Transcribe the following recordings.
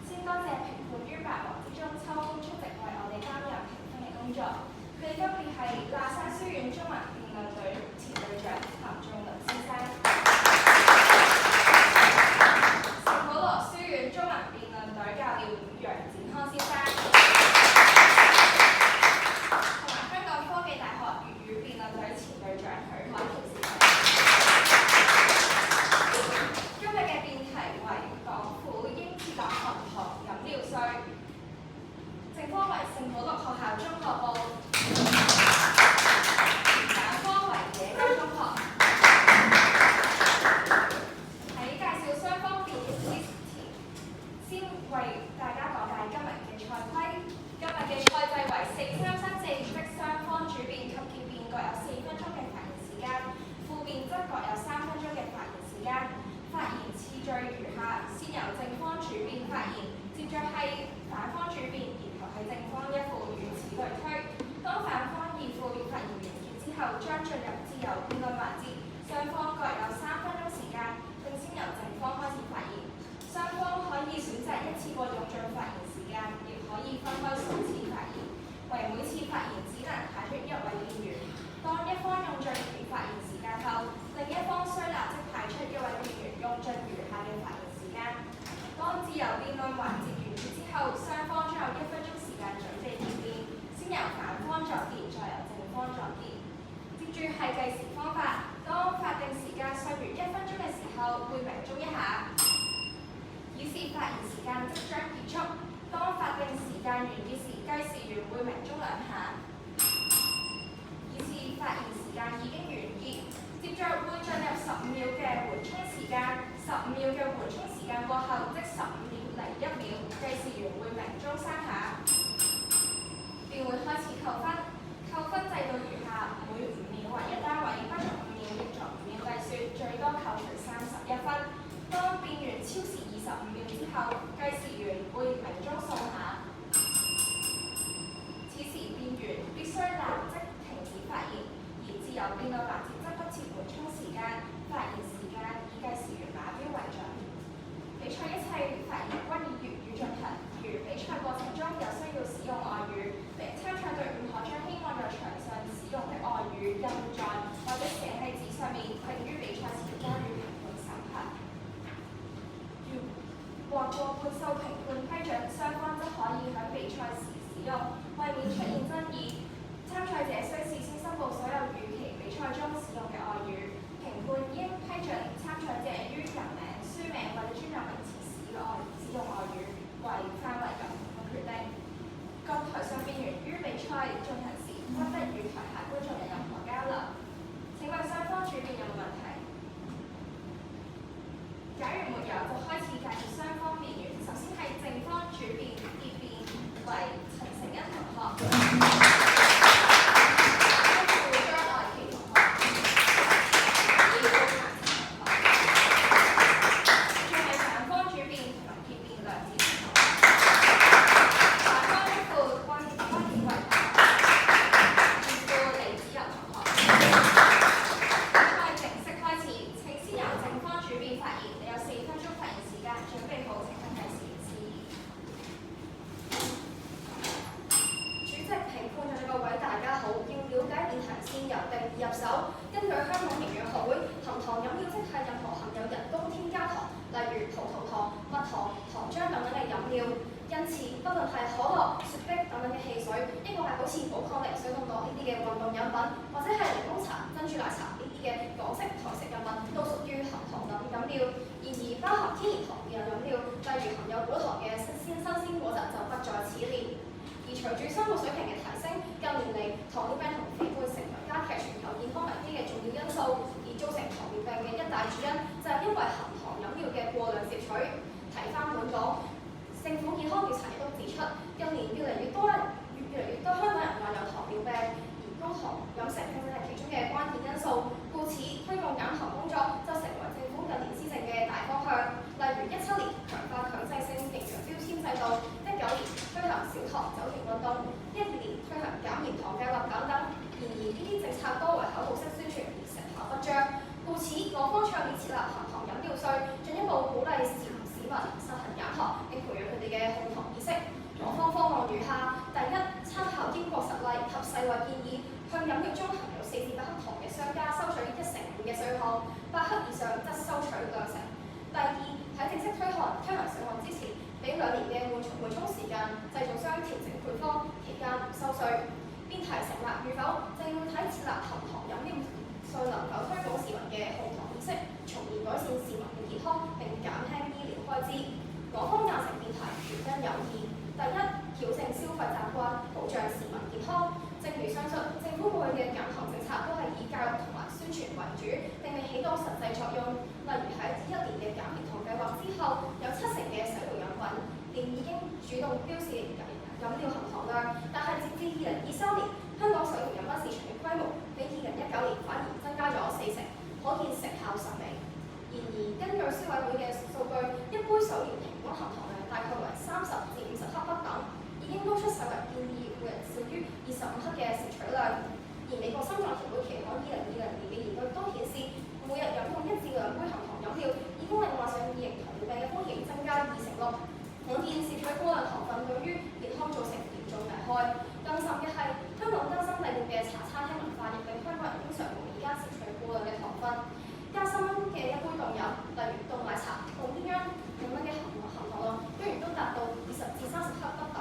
先多謝評判於百忙之中抽空出席為我哋擔任評分嘅工作。佢哋分別係喇沙書院中文辯論隊前隊長譚仲麟先生，聖保羅書院中文辯論隊教練楊展康先生，同埋香港科技大學粵語辯論隊前隊長許海橋先生。今日嘅辯題為港府應設立含糖飲料稅，正科為聖保羅學校中學部，反科為野雞中學。喺介紹雙方辯決之前，先為大家講解今日嘅賽規。今日嘅賽制為4-3-3-4原則，雙方主辯及結辯各有4分鐘嘅發言時間，副辯則各有3分鐘嘅發言時間。發言次序如下：先由正方主辯發言，接着係反方主辯，然後係正方一副，如此類推。當反方二副發言完結之後，將進入自由辯論環節，雙方各有3分鐘時間，並先由正方開始發言。雙方可以選擇一次過用盡發言時間，亦可以分開數次發言，為每次發言只能派出一位辯員。當一方用盡其發言時間後，另一方需立即派出一位辯員用盡餘下嘅發言時間。當自由辯論環節完結之後，雙方將有1分鐘時間準備結辯，先由反方作辯，再由正方作辯。接住係計時方法，當法定時間尚餘1分鐘嘅時候，會鳴鐘一下，以示發言時間即將結束。當法定時間完結時，計時員會鳴鐘2下，以示發言時間已經完結。接着會進入15秒嘅緩衝時間，15秒嘅緩衝時間過後，即15秒零1秒，計時員會鳴鐘3下，便會開始扣分。扣分制度如下：每5秒為一單位，不足5秒亦在5秒計算，最多扣除31分。當辯員超時25秒之後，計時員會鳴鐘送下。此時辯員必須立即停止發言，而自由辯論環節則不設緩衝時間，發言時間以計時員碼標為準。比賽一切發言均以粵語進行，如比賽過程中有需要使用外語，參賽隊伍可將希望在場上使用的外語印在或者寫喺紙上面，並於比賽前交予評判審核。如獲過半數評判批准，雙方則可以喺比賽時使用。為免出現爭議，參賽者須事先申報所有與其比賽中使用嘅外語。評判應批准參賽者於人名、書名或者專有名詞使用外語，為範圍由評判決定。各台上辯員於比賽進行時，不得與台下觀眾有任何交流。請問雙方主辯有冇問題？假如沒有，就開始介紹雙方辯員。首先係正方主辯結辯為陳成恩同學。刻以上則收取兩成。第二，喺正式推行上岸之前，俾2年嘅緩衝時間，製造商調整配方，期間唔收稅。邊提成立與否，正要睇設立含糖飲料稅能否推廣市民嘅控糖意識，從而改善市民嘅健康並減輕醫療開支。港方贊成辯題，原因有二：第一，矯正消費習慣，保障市民健康。正如上述，政府過去嘅減糖政策都係以教育同埋宣傳為主，並未起到實際作用。例如喺1年嘅減糖計劃之後，有70%嘅手搖飲品店已經主動標示飲料含糖量，但係截至2023年，香港手搖飲品市場嘅規模比2019年反而增加咗40%，可見成效甚微。然而，根據消委會嘅數據，一杯手搖平均含糖量大概為30至50克不等，已經高出世衞建議每人少於25克嘅攝取量。而美國心臟協會期刊2020年嘅研究都顯示，每日飲用1至2杯含糖飲料，已經令患上2型糖尿病嘅風險增加26%。可見攝取過量糖分對於健康造成嚴重危害。更甚嘅係，香港根深蒂固嘅茶餐廳文化，亦令香港人經常無意間攝取過量嘅糖分。加深嘅一杯凍飲，例如凍奶茶、凍鴛鴦咁樣嘅含糖量，居然都達到20至30克不等，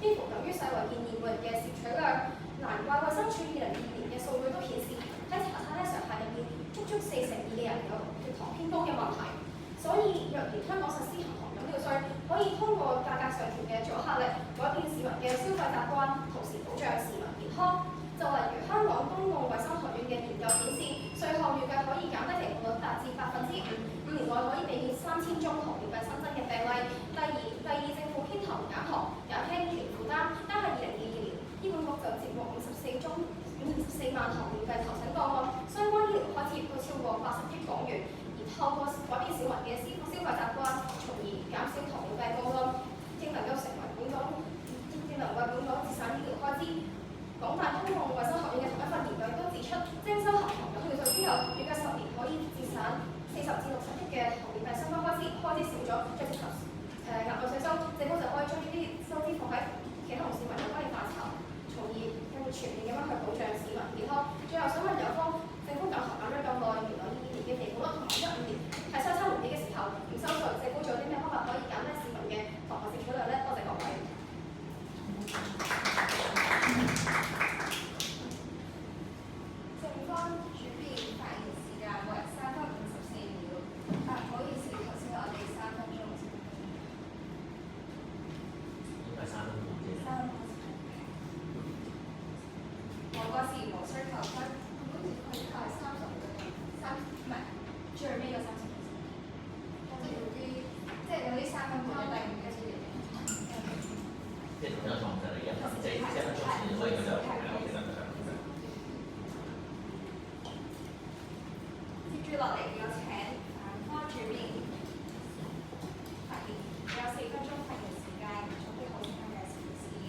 幾乎等於世衞建議每日嘅攝取量。難怪衛生署2022年嘅數據都顯示，喺茶餐廳常客入面，足42%嘅人有血糖偏高嘅問題。所以，若然香港實施含糖飲料稅，可以通過價格上調嘅阻嚇力，改變市民嘅消費習慣，同時保障市民健康。就例如香港公共衛生學院嘅研究顯示，稅項預計可以減低離婚率達至5%，5年內可以避免3000宗糖尿病新增嘅病例。第二，政府牽頭減糖，減輕醫療負擔。單係2022年，醫管局就接獲54萬糖尿病求診個案，相關醫療開支都超過80億港元。而透過改變市民嘅消費習慣，從而減少糖尿病個案，亦能夠為本港節省醫療開支。港大公共衛生學院嘅同一份研究都指出，徵收含糖飲料稅之後，預計10年可以節省40至60億嘅糖尿病相關開支少咗，再接受額外稅收，政府就可以將呢啲收支放喺其他同市民有關嘅範疇，從而更全面咁樣去保障市民健康。最後想問有方，政府減糖減咗咁耐，原來2年嘅期保率同埋15年係相差無幾嘅時候，唔收稅，政府仲有啲咩方法可以減低市民嘅糖分攝取量呢？多謝各位。正方主辯發言時間為3分54秒。唔好意思，頭先我哋3分鐘。應該3分半啫。我嗰時無需求分，好似佢係30唔係最尾嘅30%。即係有啲3分半嘅第5嘅資料。即係同樣創新嚟嘅，即係1分鐘前所以佢就其實接住落嚟有請方主辯發言，有4分鐘發言時間，總結好今日嘅事件。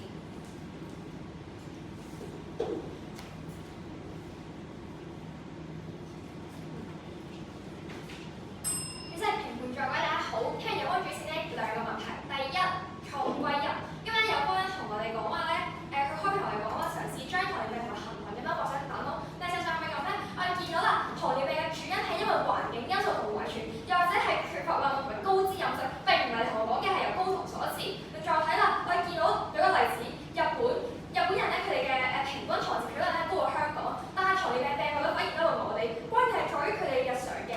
主席、評判在位，大家好。聽日有方主持呢2個問題。第一，錯誤歸因。因為有方咧同我哋講話咧，佢開頭嚟講話嘗試將糖尿病同埋含糖飲品畫上等號，但係實際上係咪咁咧？我哋見到啦，糖尿病嘅主因係因為環境因素同遺傳，又或者係缺乏運動同埋高脂飲食，並唔係同我講嘅係由高糖所致。你再睇啦，我哋見到有個例子，日本人咧佢哋嘅平均糖攝取量咧高過香港，但係糖尿病病率反而高過我哋。關鍵係在於佢哋日常嘅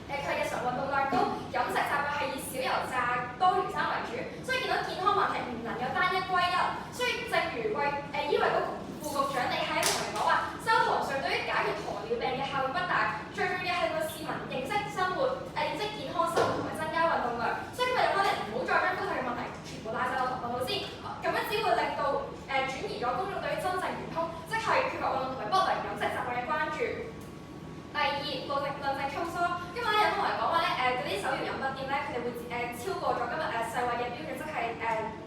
佢日常運動量高，飲食習慣係以少油炸多魚生為主，所以見到健康問題唔能夠單一歸因。所以正如醫衞局副局長你喺同人講話，收糖稅對於解決糖尿病嘅效用不大，最重要係令到市民認識生活、認識健康生活同埋增加運動量。所以今日有可能唔好再將高糖嘅問題全部賴晒落糖分度先，咁樣只會令到轉移咗公眾對於真正元兇，即係缺乏運動同埋不良飲食習慣嘅關注。第二，論證通疏，因為咧有方嚟講話咧，嗰啲手搖飲品店咧，佢哋會超過咗今日世衞嘅標準，即係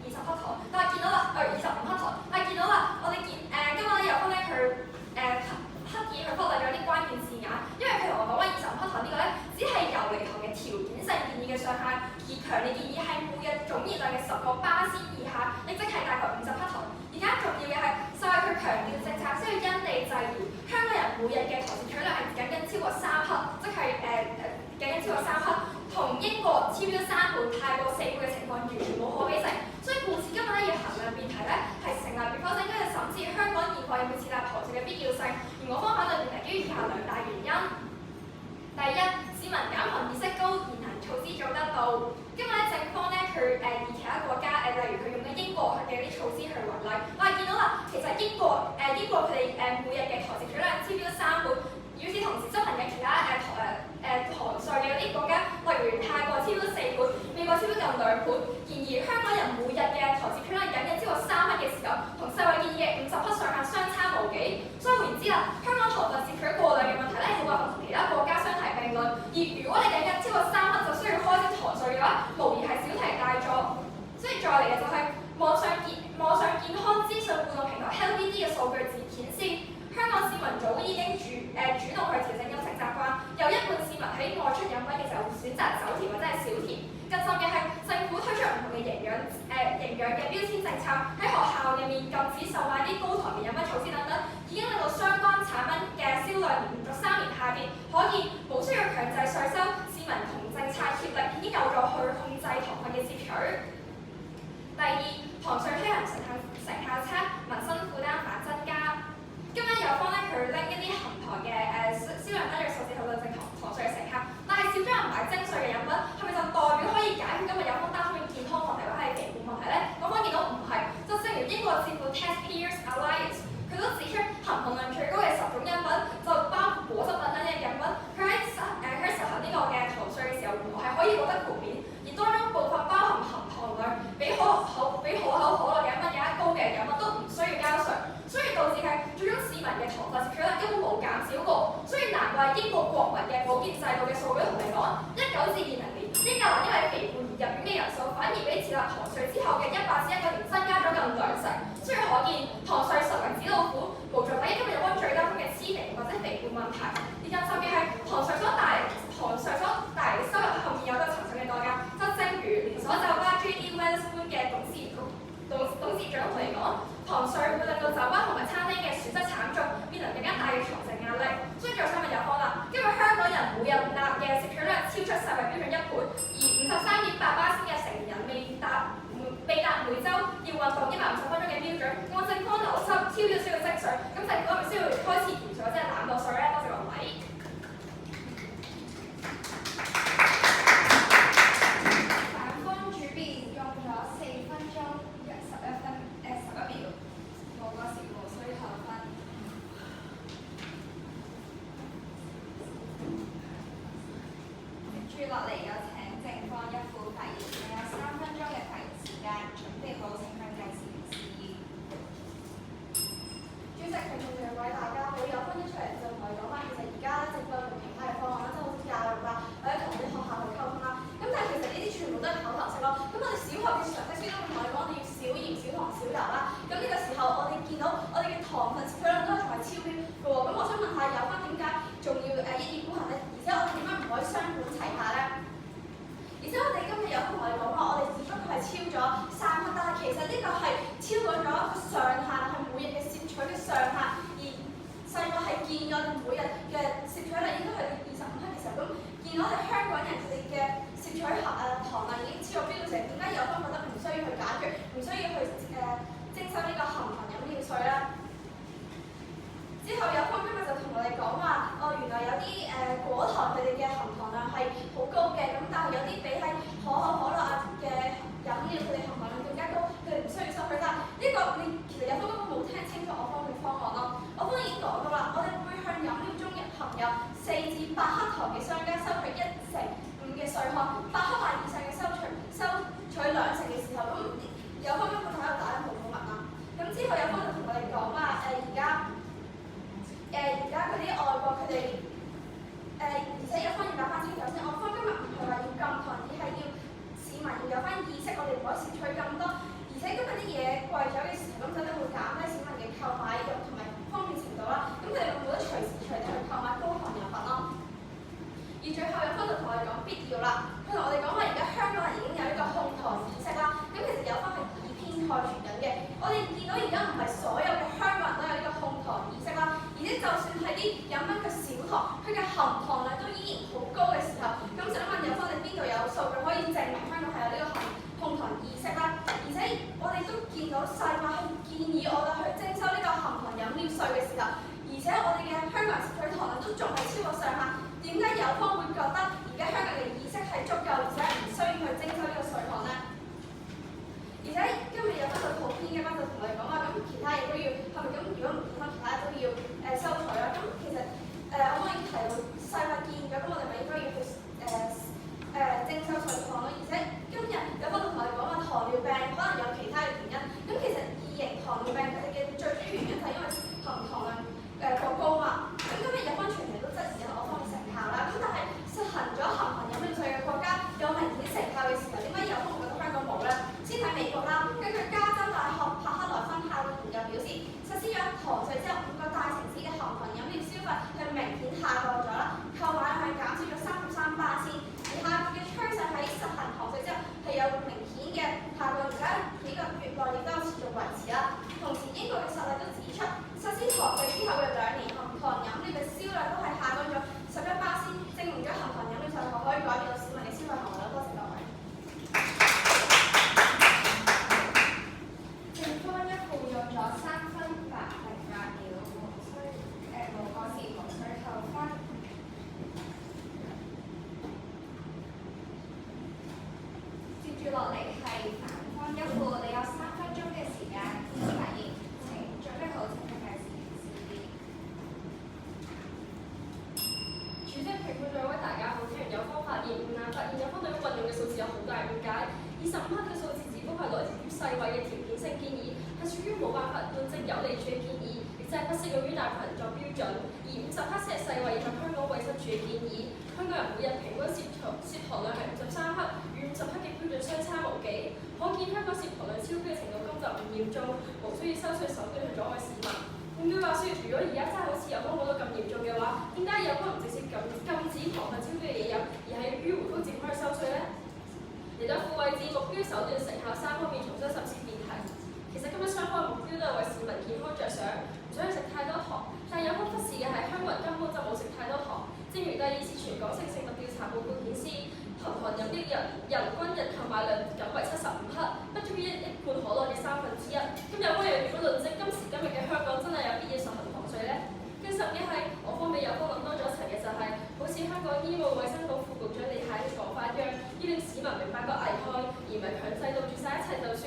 20克糖。但係見到啦，25克糖。但係見到啦，我哋今日咧有方咧佢刻意去忽略咗啲關鍵字眼，因為佢同我講話25克糖呢個咧，只係游離糖嘅條件性建議嘅上限，而強烈建議係每日總熱量嘅10個巴仙以下，亦即係大概50克糖。而家重要嘅係，世衞佢強調政策需要因地制宜，香港人每日嘅糖攝取量係僅僅超過3克，即係以其他國家例如佢用緊英國佢嘅啲措施去為例，我哋見到啦，其實英國佢哋每日嘅台籍取量超標3倍，與此同時執行緊其他糖稅嘅嗰啲國家，例如泰國超標4倍，美國超標近2倍。然而香港人每日嘅台籍取量僅僅超過3克嘅時候，同世衛建議嘅50克上限相差無幾。所以換言之啦，香港糖分攝取過量嘅問題咧，冇辦法同其他國家相提並論。而如果你僅僅超過3克就需要開徵糖稅嘅話，無疑係小題大做。所以再嚟嘅就係網上健康資訊互動平台 HealthBD 嘅數據顯示，香港市民早已經主動去調整飲食習慣，有1半市民喺外出飲品嘅時候會選擇走甜或者係少甜。更甚嘅係政府推出唔同嘅營養嘅標籤政策，喺學校入面禁止售賣啲高糖嘅飲品措施等等，已經令到相關產品嘅銷量連續3年下跌。可見冇需要強制稅收，市民同政策協力已經有助去控制糖分嘅攝取。第二，糖稅推行成效差，民生負擔反增加。今日有方咧，佢拎一啲含糖嘅銷量單嘅數字去論證糖稅嘅成效，但係少咗人買徵稅嘅飲品，係咪就代表可以解決今日有方擔心嘅健康問題或者係肥胖問題咧？我方見到唔係，就正如英國智庫 Taxpayers Alliance， 佢都指出含糖量最高嘅10種飲品，就包括果汁等等嘅飲品，佢喺實行呢個嘅糖稅嘅時候，係可以獲得豁免，而當中部分包含糖量比可口可樂嘅飲品更加高嘅飲品都唔需要交稅，所以導致係最終市民嘅糖分攝取量根本冇減少過，所以難怪英國國民嘅保健制度嘅數據同你講，19至20年英格蘭因為肥胖而入院嘅人數反而比設立糖稅之後嘅18至19年增加咗近2成，所以可見糖稅實為紙老虎，無助解決今日有關最擔心嘅黐肥或者肥胖問題。而更甚嘅係糖稅所帶嚟嘅收入後面有個層層嘅代價，就正如連鎖酒吧 JD Wetherspoon 嘅董事長同你講，糖稅會令到酒吧同埋餐廳嘅損失慘重，面臨更加大嘅財政壓力。所以再想問有方啦，因為香港人每日鈉嘅攝取量超出世衛標準1倍，而53.8%嘅成年人未達每週要運動150分鐘嘅標準，按政府流失超標需要徵稅，咁政府係咪需要開始調稅或者係濫報稅咧？多謝各位。落嚟有請正方一副發言，你有3分鐘嘅發言時間，準備好請向計時示意。主席，評論兩位大家好，有分析出嚟就同你講翻，其實而家政府有同其他嘅方案啦，即係好似教育啦，或者同啲學校去溝通啦。咁但係其實呢啲全部都係口頭式咯。咁我哋小學嘅常識書都會同我哋講，我哋要少鹽、少糖、少油啦。咁呢個時候我哋見到我哋嘅糖分攝取量都係仲係超標嘅喎。咁我想問下有翻點解仲要一意孤行咧？而且我哋點解唔可以雙管齊下咧？而且我哋今日有同我哋講話，我哋只不過係超咗3克，但係其實呢個係超過咗一個上限，係每日嘅攝取嘅上限。而細個係見咗我哋每日嘅攝取量應該係25克嘅時候，咁見到我哋香港人佢哋嘅攝取糖量已經超過標準，點解有方覺得唔需要去解決，唔需要去徵收呢個含糖飲料稅咧？之後有方今日就同我哋講話，原來有啲果糖佢哋嘅含糖量係好高嘅，咁但係有啲比起可口可樂嘅飲料佢哋含糖量更加高，佢哋唔需要收取。但呢個你其實有方根本冇聽清楚我方嘅方案咯。我方已經講到啦，我哋會向飲料中含有4至8克糖嘅商家收取1/5嘅稅項，8克或以上嘅收取2成嘅時候，咁有方根本喺度打緊冇文啦。咁之後有方就同我哋講話，而家嗰啲外國佢哋而且有方要打翻清楚先。我方今日唔係話要禁糖，而係要市民要有翻意識，我哋唔可以攝取咁多。而且今日啲嘢貴咗嘅時候，咁就一定會減低市民嘅購買欲同埋方便程度啦。咁佢哋會冇得隨時隨地去購買高糖飲品咯。而最後有方就同我哋講必要啦，佢同我哋講話而家香港人已經有呢個控糖意識啦。咁其實有方係以偏概全緊嘅。我哋見到而家唔係所有嘅香港人都有呢個控糖意識啦。而且就算係啲飲品嘅少糖，佢嘅含糖量都依然好高嘅時候，咁想問有方你邊度有數據可以證明香港係有呢個控糖意識啦？而且我哋都見到世衞係建議我哋去徵收呢個含糖飲料稅嘅時候，而且我哋嘅香港人攝取糖量都仲係超過上限，點解有方會覺得而家香港嘅意識係足夠，而且唔需要去徵收呢個稅項呢？內亦都有持續維持啦。同時，英國嘅實例都指出，實施糖稅之後嘅2年，含糖飲料嘅銷量都係下降咗11%，證明咗含糖飲料就係可以改變到市民嘅消費行為啦。多謝各位。正方一號用咗3分8零8秒，無個字無需扣分。接住落嚟係反方一號，你有3分鐘嘅時間發言，請準備好請計時示意。主席、評判兩位大家好，聽完有方發言，發現有方對於運用嘅數字有好大誤解。25克嘅數字只不過係來自於世衛嘅條件性建議，係屬於冇辦法論證有利處嘅建議，亦即係不適用於大群作標準。而50克係世衛以及香港衛生署嘅建議，香港人每日平均攝糖量係53克，與50克嘅標準相差無幾。可見香港攝糖量超標嘅程度根本就唔嚴重，無需要收稅手段去阻礙市民。換句話說，如果而家真係好似有方講到咁嚴重嘅話，點解有方唔直接禁止糖分超標嘅嘢飲，而係要於回覆政府去收稅呢？嚟到副位置目標、手段、成效3方面重新審視辯題。其實今日雙方嘅目標都係為市民健康着想，唔想去食太多糖。但有方忽視嘅係香港人根本就冇食太多糖。正如第2次全港性食物調查報告顯示，含糖飲料人均日購買量僅為75克，不足於一罐可樂嘅1/3。咁有方又如果論證今時今日嘅香港真係有必要實行糖稅呢？更甚嘅係，我方比有方諗多咗一層嘅就係，好似香港醫務衛生局副局長李太嘅講法一樣，要令市民明白個危害，而唔係強制杜絕晒一切就算。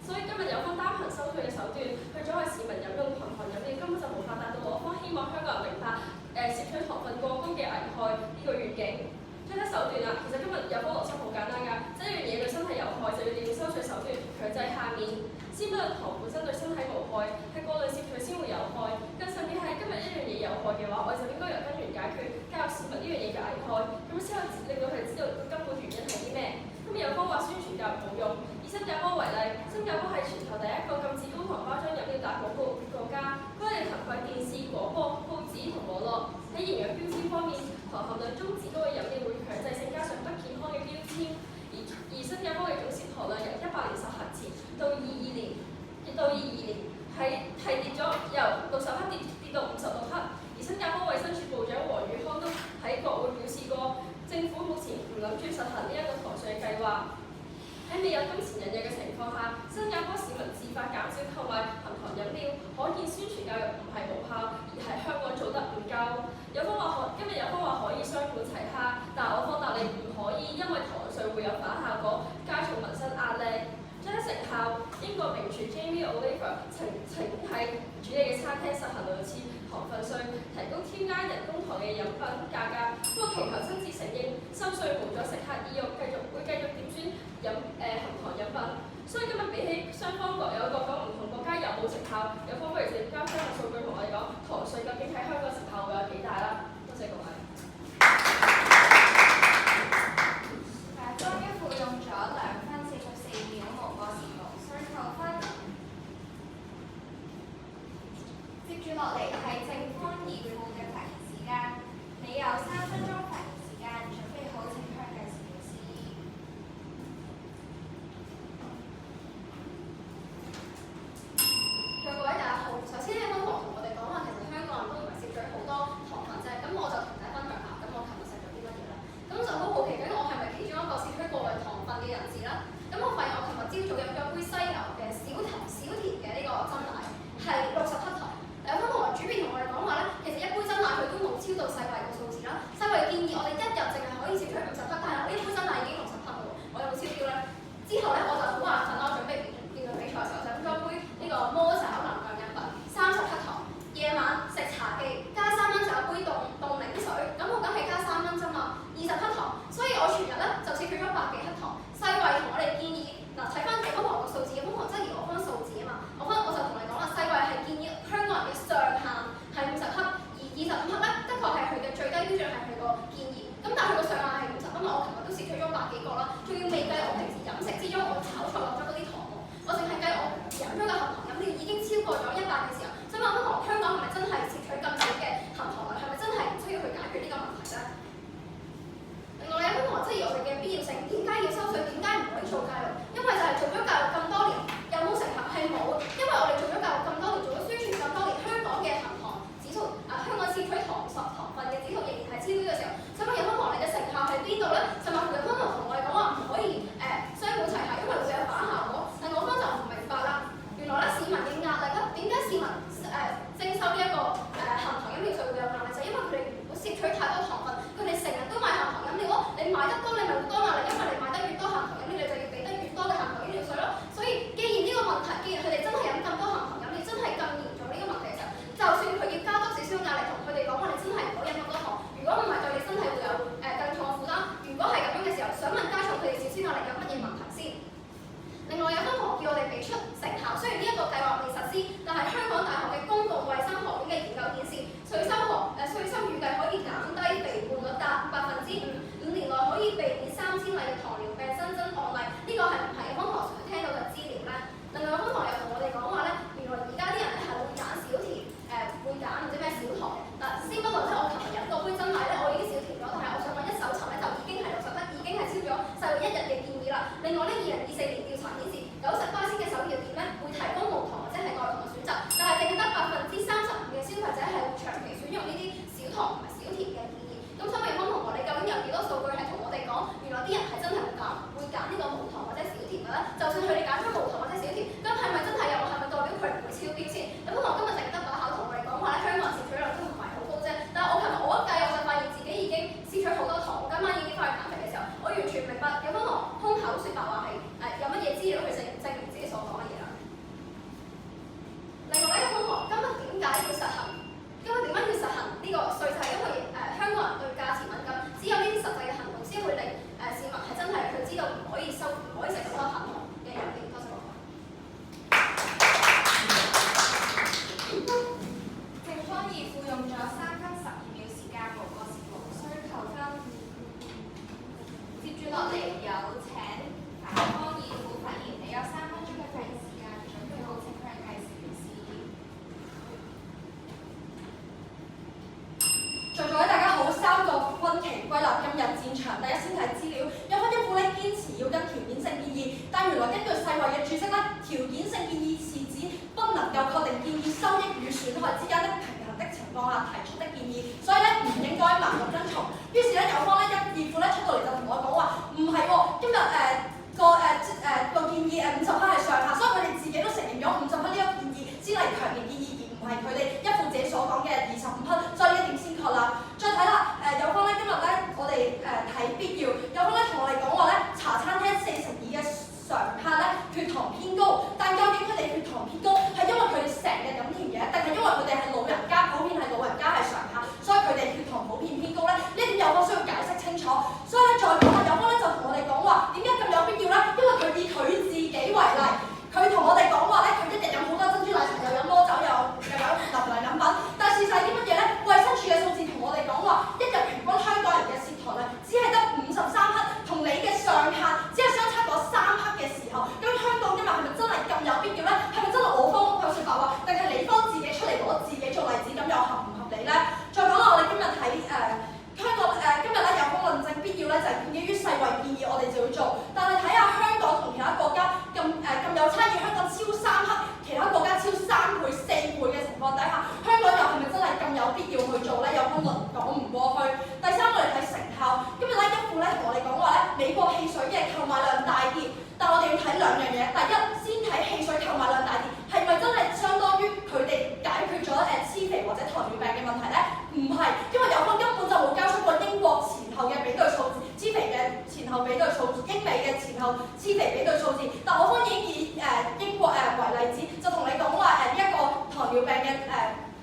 所以今日有方單憑收稅嘅手段去阻礙市民飲用含糖飲料，根本就無法達到我方希望香港人明白攝取糖分過高嘅危害呢個願景。最低手段啦，其實今日有方邏輯好簡單㗎，即係一樣嘢對身體有害就要利用收稅手段強制下面。先不論糖本身對身體無害，係過量攝取先會有害。更甚嘅係今日一樣嘢有害嘅話，我哋就應該由根源解決，教育市民呢樣嘢嘅危害，咁先可以令到佢哋知道根本原因係啲咩。咁有方話宣傳教育冇用，以新加坡為例，新加坡係全球第一個禁止高糖包裝飲料打廣告嘅國家，佢哋憑藉電視、廣播、報紙同網絡喺營養標籤方面，糖含量中至高嘅飲料會強制性加上不健康嘅標籤。而新加坡嘅總攝糖量由100年實行前到22年係跌咗由60克跌到56克。而新加坡衛生署部長黃宇康都喺國會表示過，政府目前唔諗住實行呢一個糖稅計劃。喺未有金錢引誘嘅情況下，新加坡市民自發減少購買含糖飲料，可見宣傳教育唔係無效，而係香港做得唔夠。今日有方話可以雙管齊下，但我方答你唔可以，因為糖稅會有反效果，加重民生壓力。最低成效，英國名廚 Jamie Oliver 曾喺主理嘅餐廳實行類似糖分稅，提高添加人工糖嘅飲品價格。不過其後親自承認收稅無咗食客意欲，會繼續點選含糖飲品。所以今日比起雙方各有各講唔同國家有冇成效，有方不如直接交相關數據同我哋講糖稅究竟喺香港成效會有幾大啦。多謝各位。方一號用咗2分44秒，無個字無需扣分。接住落嚟係正方2號嘅發言時間，你有3分鐘發言時間，準備好請向計時示意。各位大家好，首先咧，方同我哋講話，其實香港人都唔係攝取好多糖分啫。咁我就同大家分享下，咁我琴日食咗啲乜嘢啦。咁就好好奇，究竟我係咪其中一個攝取過量糖分嘅人士啦？咁我發現我琴日朝早飲咗杯西牛嘅少甜嘅呢個珍奶，係60克糖。有方同埋主編同我哋講話咧，其實一杯珍奶佢都冇超到世衛個數字啦。世衛建議我哋一日淨係可以攝取50克，但係我呢杯珍奶已經60克喎，我有冇超標咧？之後咧我就好眼瞓啦，我準備辯論比賽嘅時候就飲咗杯呢個魔爪能量飲品，30克糖。夜晚食茶記加3蚊就有杯凍檸水，咁我梗係加3蚊啫嘛，20克糖。所以我全日咧就攝取咗100幾克糖。世衛同我哋建議嗱，睇翻有方個數字，有方質疑我方數字啊嘛，我就同你講啦，世衛係建議香港況下提出的建議，所以咧唔應該盲目跟從。於是咧有方咧一二副咧出到嚟就同我講話，唔係喎，今日個建議50%係上限，所以佢哋自己都承認咗50%呢個建議先係強烈建議，而唔係佢哋一副自己所講嘅25%，所以呢一點先確立。再睇啦，有方咧今日咧我哋睇必要，有方咧同我哋講話咧茶餐廳42%嘅常客咧血糖偏高，但究竟佢哋血糖偏高係因為佢哋成日飲甜嘢，定係因為佢哋係老人家，普遍係老人家係常客，所以佢哋血糖普遍偏高咧？呢點有方需要解釋清楚。所以咧再講下，有方咧就同我哋講話點解咁有必要咧？因為佢以佢自己為例，佢同我哋講話咧，佢一日飲好多珍珠奶茶，又飲魔酒，又飲能量飲品，但事實係啲乜嘢咧？衛生署嘅數字同我哋講話，一日平均香港人嘅攝糖量只係得53克，同你嘅上限只係相差嗰3克嘅時候，咁香港今日係咪真係咁有必要咧？係咪真係我方講説白話，定係你方自己出嚟攞自己做例子，咁又合唔合理咧？再講啦，我哋今日睇香港今日咧有方論證必要咧，就係建基於世衛建議，我哋就要做。但係睇下香港同其他國家咁有差異，香港超3克，其他國家超3倍、4倍嘅情況底下，香港又係咪真係咁有必要去做咧？有方論講唔過去。第三，我哋睇成效。今日咧一副咧同我哋講話咧，美國汽水嘅購買量大跌，但我哋要睇兩樣嘢。第一，先睇汽水購買量大跌係咪真係相當於佢哋解決咗黐肥或者糖尿病嘅問題咧？唔係，因為有方根本就冇交出過英國前後嘅比對數字，黐肥嘅前後比對數字，英美嘅前後黐肥比對數字。但我方已經以英國為例子，就同你講話呢一個糖尿病嘅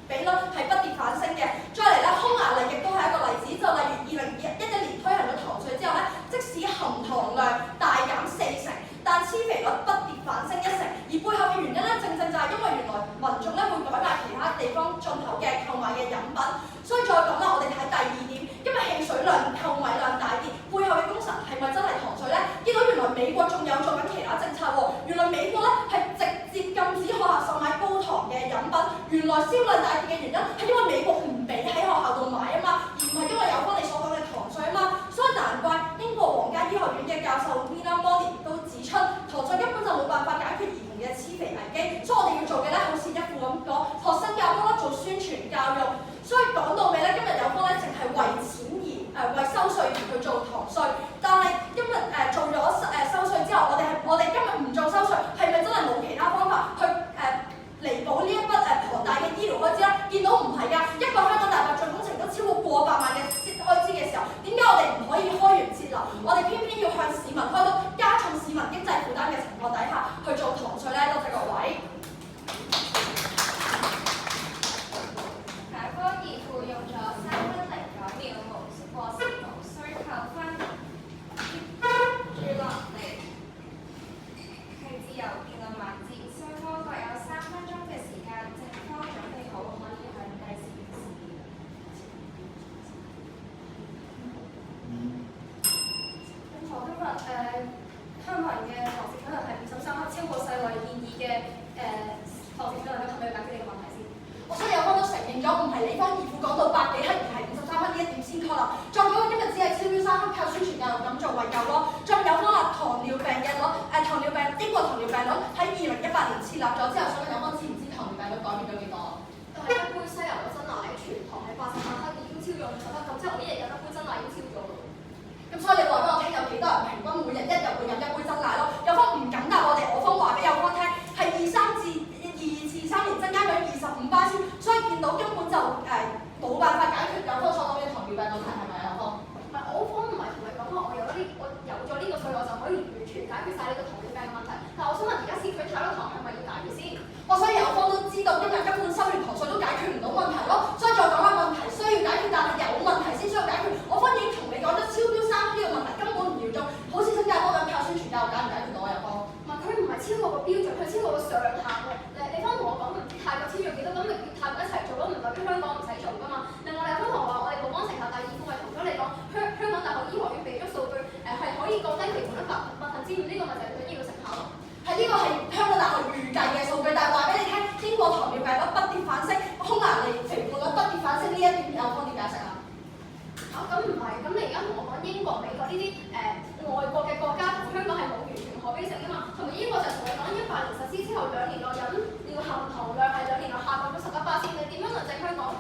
比率係不跌反升嘅。再嚟咧，匈牙利亦都係一個例子，就例如2011年推行咗糖稅之後咧，即使含糖量大減40%，但黐肥率不跌反升1成。而背後嘅原因咧，正就係因為原來民眾咧會改賣其他地方進口嘅購買嘅飲品。所以再講啦，我哋睇第二點，因為汽水量購買量大跌，背後嘅功臣係咪真係糖稅咧？見到原來美國仲有做緊其他政策喎，原來美國咧係直接禁止學校售賣高糖嘅飲品。原來銷量大跌嘅原因係因為美國唔俾喺學校度買啊嘛，而唔係因為有方你所講嘅糖稅啊嘛。所以難怪英國皇家醫學院嘅教授 Nina Modi 都指出，糖稅根本就冇辦法解決兒童嘅黐肥危機。所以我哋要做嘅咧，好似一副咁講，學新加坡啦做宣傳教育。所以講到尾咧，今日有方咧淨係為錢而為收稅而去做糖稅，但係今日做咗收稅之後，我哋今日唔做收稅，係咪真係冇其他方法去彌補呢一筆龐大嘅醫療開支咧？見到唔係㗎，一個香港大白象工程都超過過百萬嘅開支嘅時候，點解我哋唔可以開源節流？我哋偏偏要向市民開刀，加重市民經濟負擔嘅情況底下去做糖稅咧？多謝各位。用咗3分嚟改秒過程無需扣分，接落嚟係自由辯論環節，雙方各有3分鐘嘅時間，正方準備好可以向計時器示意。咁我今日香港人嘅糖攝取量係53克，超過世衛建議嘅糖攝取量，咁係咪要解決呢個問題先？我所以有方都承認咗，唔係你方二副講到百幾克而係53克呢一點先確立。再講今日只係超標3克，靠宣傳教育咁做為夠咯。再有方話糖尿病嘅率，英國糖尿病率喺2018年設立咗之後，想問有方知唔知糖尿病率改變咗幾多？但係一杯西柚嘅真奶全糖係88克，已經超咗50克，咁即係我一日飲一杯真奶已經超咗咯。咁所以你話俾我聽，有幾多人平均每日一日會飲一杯真奶咯？有方唔敢答我哋，我方話俾有方聽係23至3年增加咗25%，所以見到根本就冇辦法解決有方所講嘅糖尿病問題，係咪啊？有方？唔係，我方唔係同你講話，我有咗呢個稅，我就可以完全解決晒呢個糖尿病嘅問題。但我想問，而家攝取太多糖係咪要解決先？所以有方都知道，因為根本收完糖稅都解決唔到問題咯。所以再講啦，問題需要解決，但係有問題先需要解決。我方已經同你講咗超標3呢個問題根本唔要做，好似新加坡咁靠宣傳教育解唔解決到啊？有方？唔係，佢唔係超過個標準，佢超過個上限嘅。你方同我講唔知泰國超咗幾多，咁你泰國一齊做咯，唔代表香港唔使做㗎嘛。另外你方同我話，我哋寶安成效第2副咪同咗你講，香港大學醫學院俾咗數據，係可以降低其中100%，呢個咪就係緊要嘅成效咯。係呢個係香港大學預計嘅數據，但係話俾你聽，英國糖尿病率不跌反升，匈牙利肥胖率不跌反升，呢一點有方點解釋啊？咁唔係，咁你而家同我講英國、美國呢啲外國嘅國家同香港係冇完全可比性㗎嘛？同埋英國就同你講18年實施之後2年內飲料含糖量係2年內下降咗11%，你點樣論證香港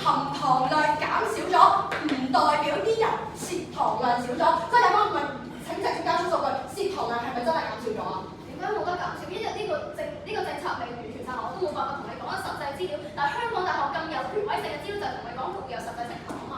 含糖量減少咗，唔代表啲人攝糖量少咗。即係有方咪請直接交出數據，攝糖量係咪真係減少咗啊？點解冇得減少？因為呢個政策未完全實行，我都冇辦法同你講實際資料。但係香港大學咁有權威性嘅資料就係同你講佢會有實際成效啊嘛。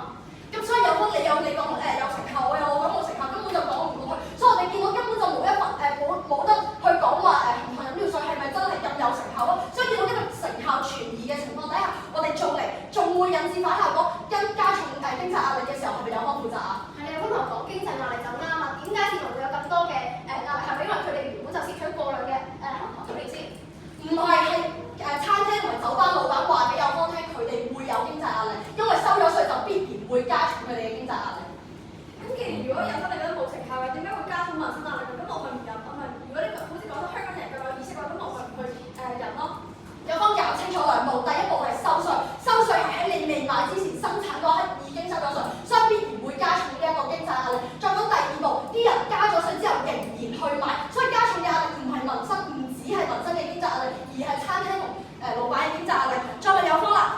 咁所以有方你講有成效，我有我講冇成效，根本就講唔過去。所以我哋見到根本就冇得去講話含糖飲料水係咪真係咁有成效咯？所以見到呢個成效存疑嘅情況底下，我哋做嚟仲會引致反效果，跟加重經濟壓力嘅時候，係咪有方負責啊？係你有方同我講經濟壓力就啱啊？點解市民會有咁多嘅壓力？係咪因為佢哋原本就攝取過量嘅含糖飲料先？唔係，係餐廳同埋酒吧老闆話俾有方聽，佢哋會有經濟壓力，因為收咗稅就必然會加重佢哋嘅經濟壓力。咁既然如果有方你覺得冇成效嘅，點解會加重民生壓力？咁我咪唔飲啊嘛！如果呢個好似講到香港人夠有意識嘅話，咁我咪唔去飲咯。有方搞清楚兩步，第一步係收稅，收稅係喺你未買之前生產嗰刻已經收咗稅，所以必然會加重呢一個經濟壓力。再講第二步，啲人加咗稅之後仍然去買，所以加重嘅壓力唔係民生，唔止係民生嘅經濟壓力，而係餐廳同老闆嘅經濟壓力。再問有方啦，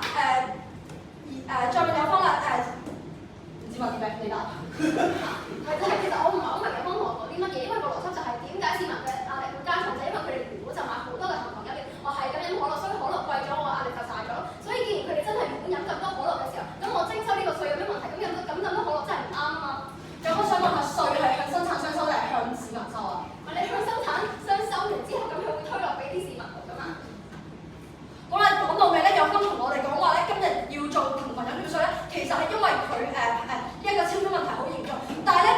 唔知問啲咩？你答。其實我唔係好明有方同我講啲乜嘢，因為個邏輯就係點解市民嘅壓力會加重，就係因為佢哋原本就買好多嘅含糖飲料，我係咁飲可樂，所以可樂貴咗，我壓力就大咗。所以既然佢哋真係原本飲咁多可樂嘅時候，咁我徵收呢個稅有咩問題？咁咁多可樂真係唔啱啊嘛！有方想問下稅係向生產商收定係向市民收啊？你向生產商收完之後，咁佢會推落俾啲市民度㗎嘛？好啦，講到尾咧，有方同我哋講話咧，今日要做含糖飲料稅咧，其實係因為佢一個超標問題好嚴重，但係咧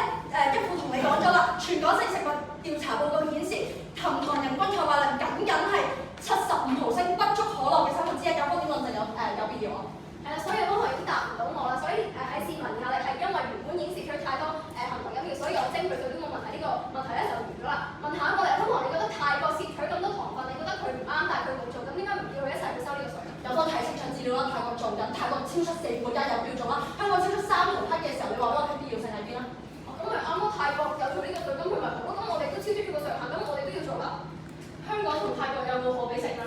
一副同你講咗啦，全港性食物調查報告顯示，含糖人均購買量僅係75毫升，不足可樂嘅1/3。有方點論證有必要啊？係啦，所以有方已經答唔到我啦。所以喺市民壓力係因為原本已經攝取太多含糖飲料，所以我徵佢稅都冇問題。呢個問題咧就完咗啦。問下一個嚟，有方你覺得太過攝取咁多糖分，你覺得佢唔啱，但係佢冇做，咁點解唔叫佢一齊去收呢個稅？有方睇清楚資料啦，泰國做緊，泰國超出4個國家有標準啦，香港超出3毫克嘅時候，你話俾我聽必要性喺邊啊？咁咪啱咯，泰國有做呢個稅，咁佢咪好咯，咁我哋都超出咗個上限，咁我哋都要做啦。香港同泰國有冇可比性啊？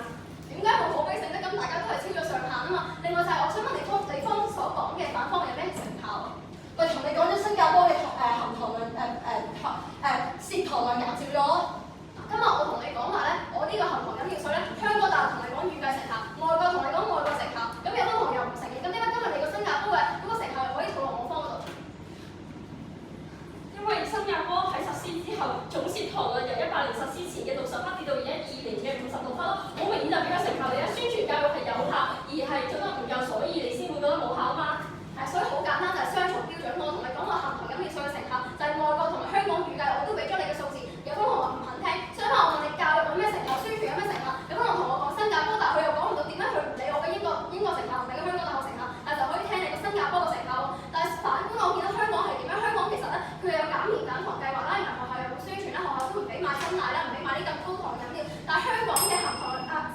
點解冇可比性咧？咁大家都係超咗上限啊嘛。另外就係我想問你方所講嘅反方有咩成效啊？喂，同你講咗新加坡嘅含糖量攝糖量減少咗。今日我同你講話咧，我呢個含糖飲料稅咧，香港大學同你講預計成效，外國同你講外國成效，咁有方同又唔承認，咁點解今日你個新加坡嘅嗰個成效又可以套落我方嗰度？因為新加坡喺實施之後，總攝糖量由2018年實施前嘅60克跌到2012年嘅56克咯，好明顯就比較成效。你嘅宣傳教育係有效，而係做得唔夠，所以你先會覺得冇效啊嘛。所以好簡單就係雙重標準。我同你講話含糖飲料稅嘅成效，就係外國同埋香港預計，我都俾咗你嘅數字。有方同學唔肯聽，所以我問你教育有咩成效，宣傳有咩成效？有方同我講新加坡，但係佢又講唔到點解佢唔理我嘅英國成效，唔理個香港大學成效，但係就可以聽你個新加坡嘅成效。但係反觀我見到香港係點樣？香港其實咧，佢有減鹽減糖計劃啦，然後學校又冇宣傳啦，學校都唔俾買真奶啦，唔俾買啲咁高糖飲料。但係香港嘅含糖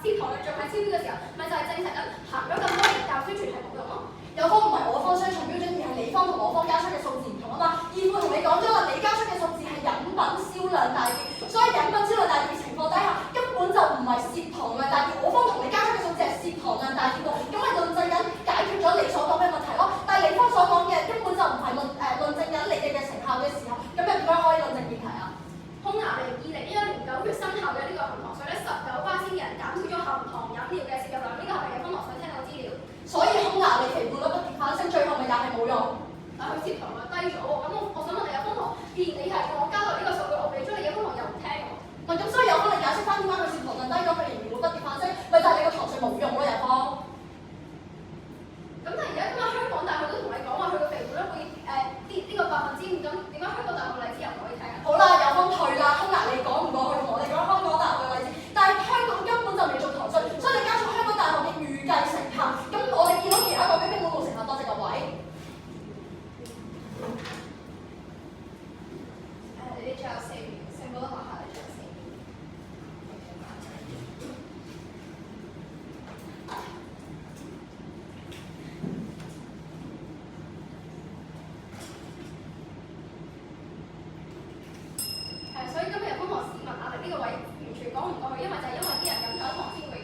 攝糖量仲係超標嘅時候，咪就係證實緊行咗咁多年教宣傳係冇用咯。有方唔係我方雙重標準，而係你方同我方交出嘅數字唔同啊嘛。二副同你講咗啦，你交出嘅數字係飲品銷量大跌，所以飲品銷量大跌嘅情況底下，根本就唔係攝糖量大跌。我方同你交出嘅數字係攝糖量大跌喎，咁咪論證緊解決咗你所講嘅問題咯。但係你方所講嘅根本就唔係論證緊你哋嘅成效嘅時候，咁又點樣可以論證議題啊？匈牙利2011年9月生效嘅呢個含糖稅咧，19%嘅人減少咗含糖飲料嘅攝入量，呢個係咪有方同想聽到資料？所以匈牙利肥胖率不跌反升，最後咪又係冇用。但係佢攝糖量低咗喎，咁我想問你有方同，既然你係我交代呢個數據，我俾咗你有方同又唔聽喎。咪咁所以有方你解釋翻點解佢攝糖量低咗，佢仍然會不跌反升，咪就係你個糖稅冇用咯，有方。咁但係而家今日香港大學都同你講話，佢個肥胖率會跌呢個5%，咁點解香港大學嘅例子又唔可以聽啊？好啦，有方退啦，匈牙利講唔過去，同我哋講香港大學嘅例子，但係香港根本就未做糖稅，所以你交出香港大學嘅預計成效，咁我哋見到其他個根本冇成效，多謝各位。你仲有4秒，聖保羅學校你仲有4秒。所以今日有方同市民壓力呢個位完全講唔過去，因為就係因為啲人飲酒糖先會。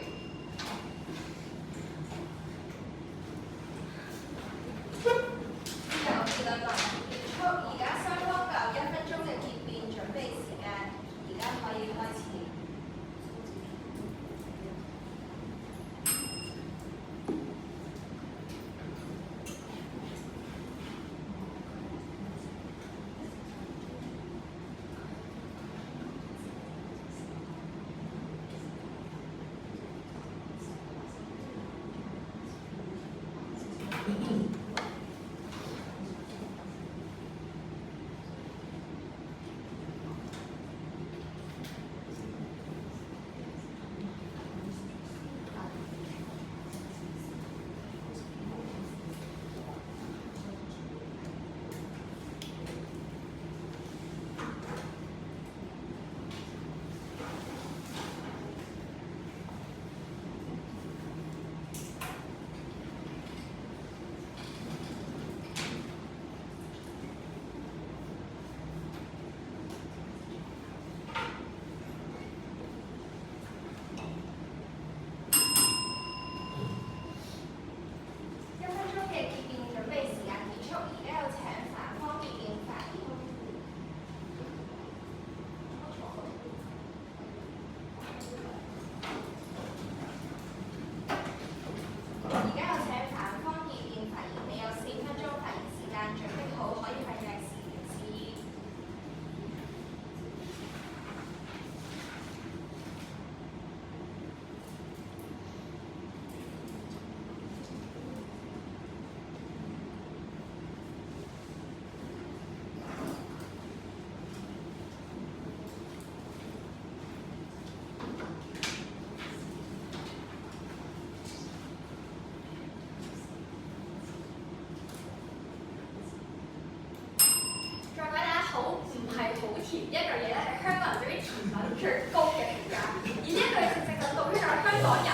甜呢一樣嘢咧係香港人對於甜品最高嘅評價，而呢一句正正就導致咗香港人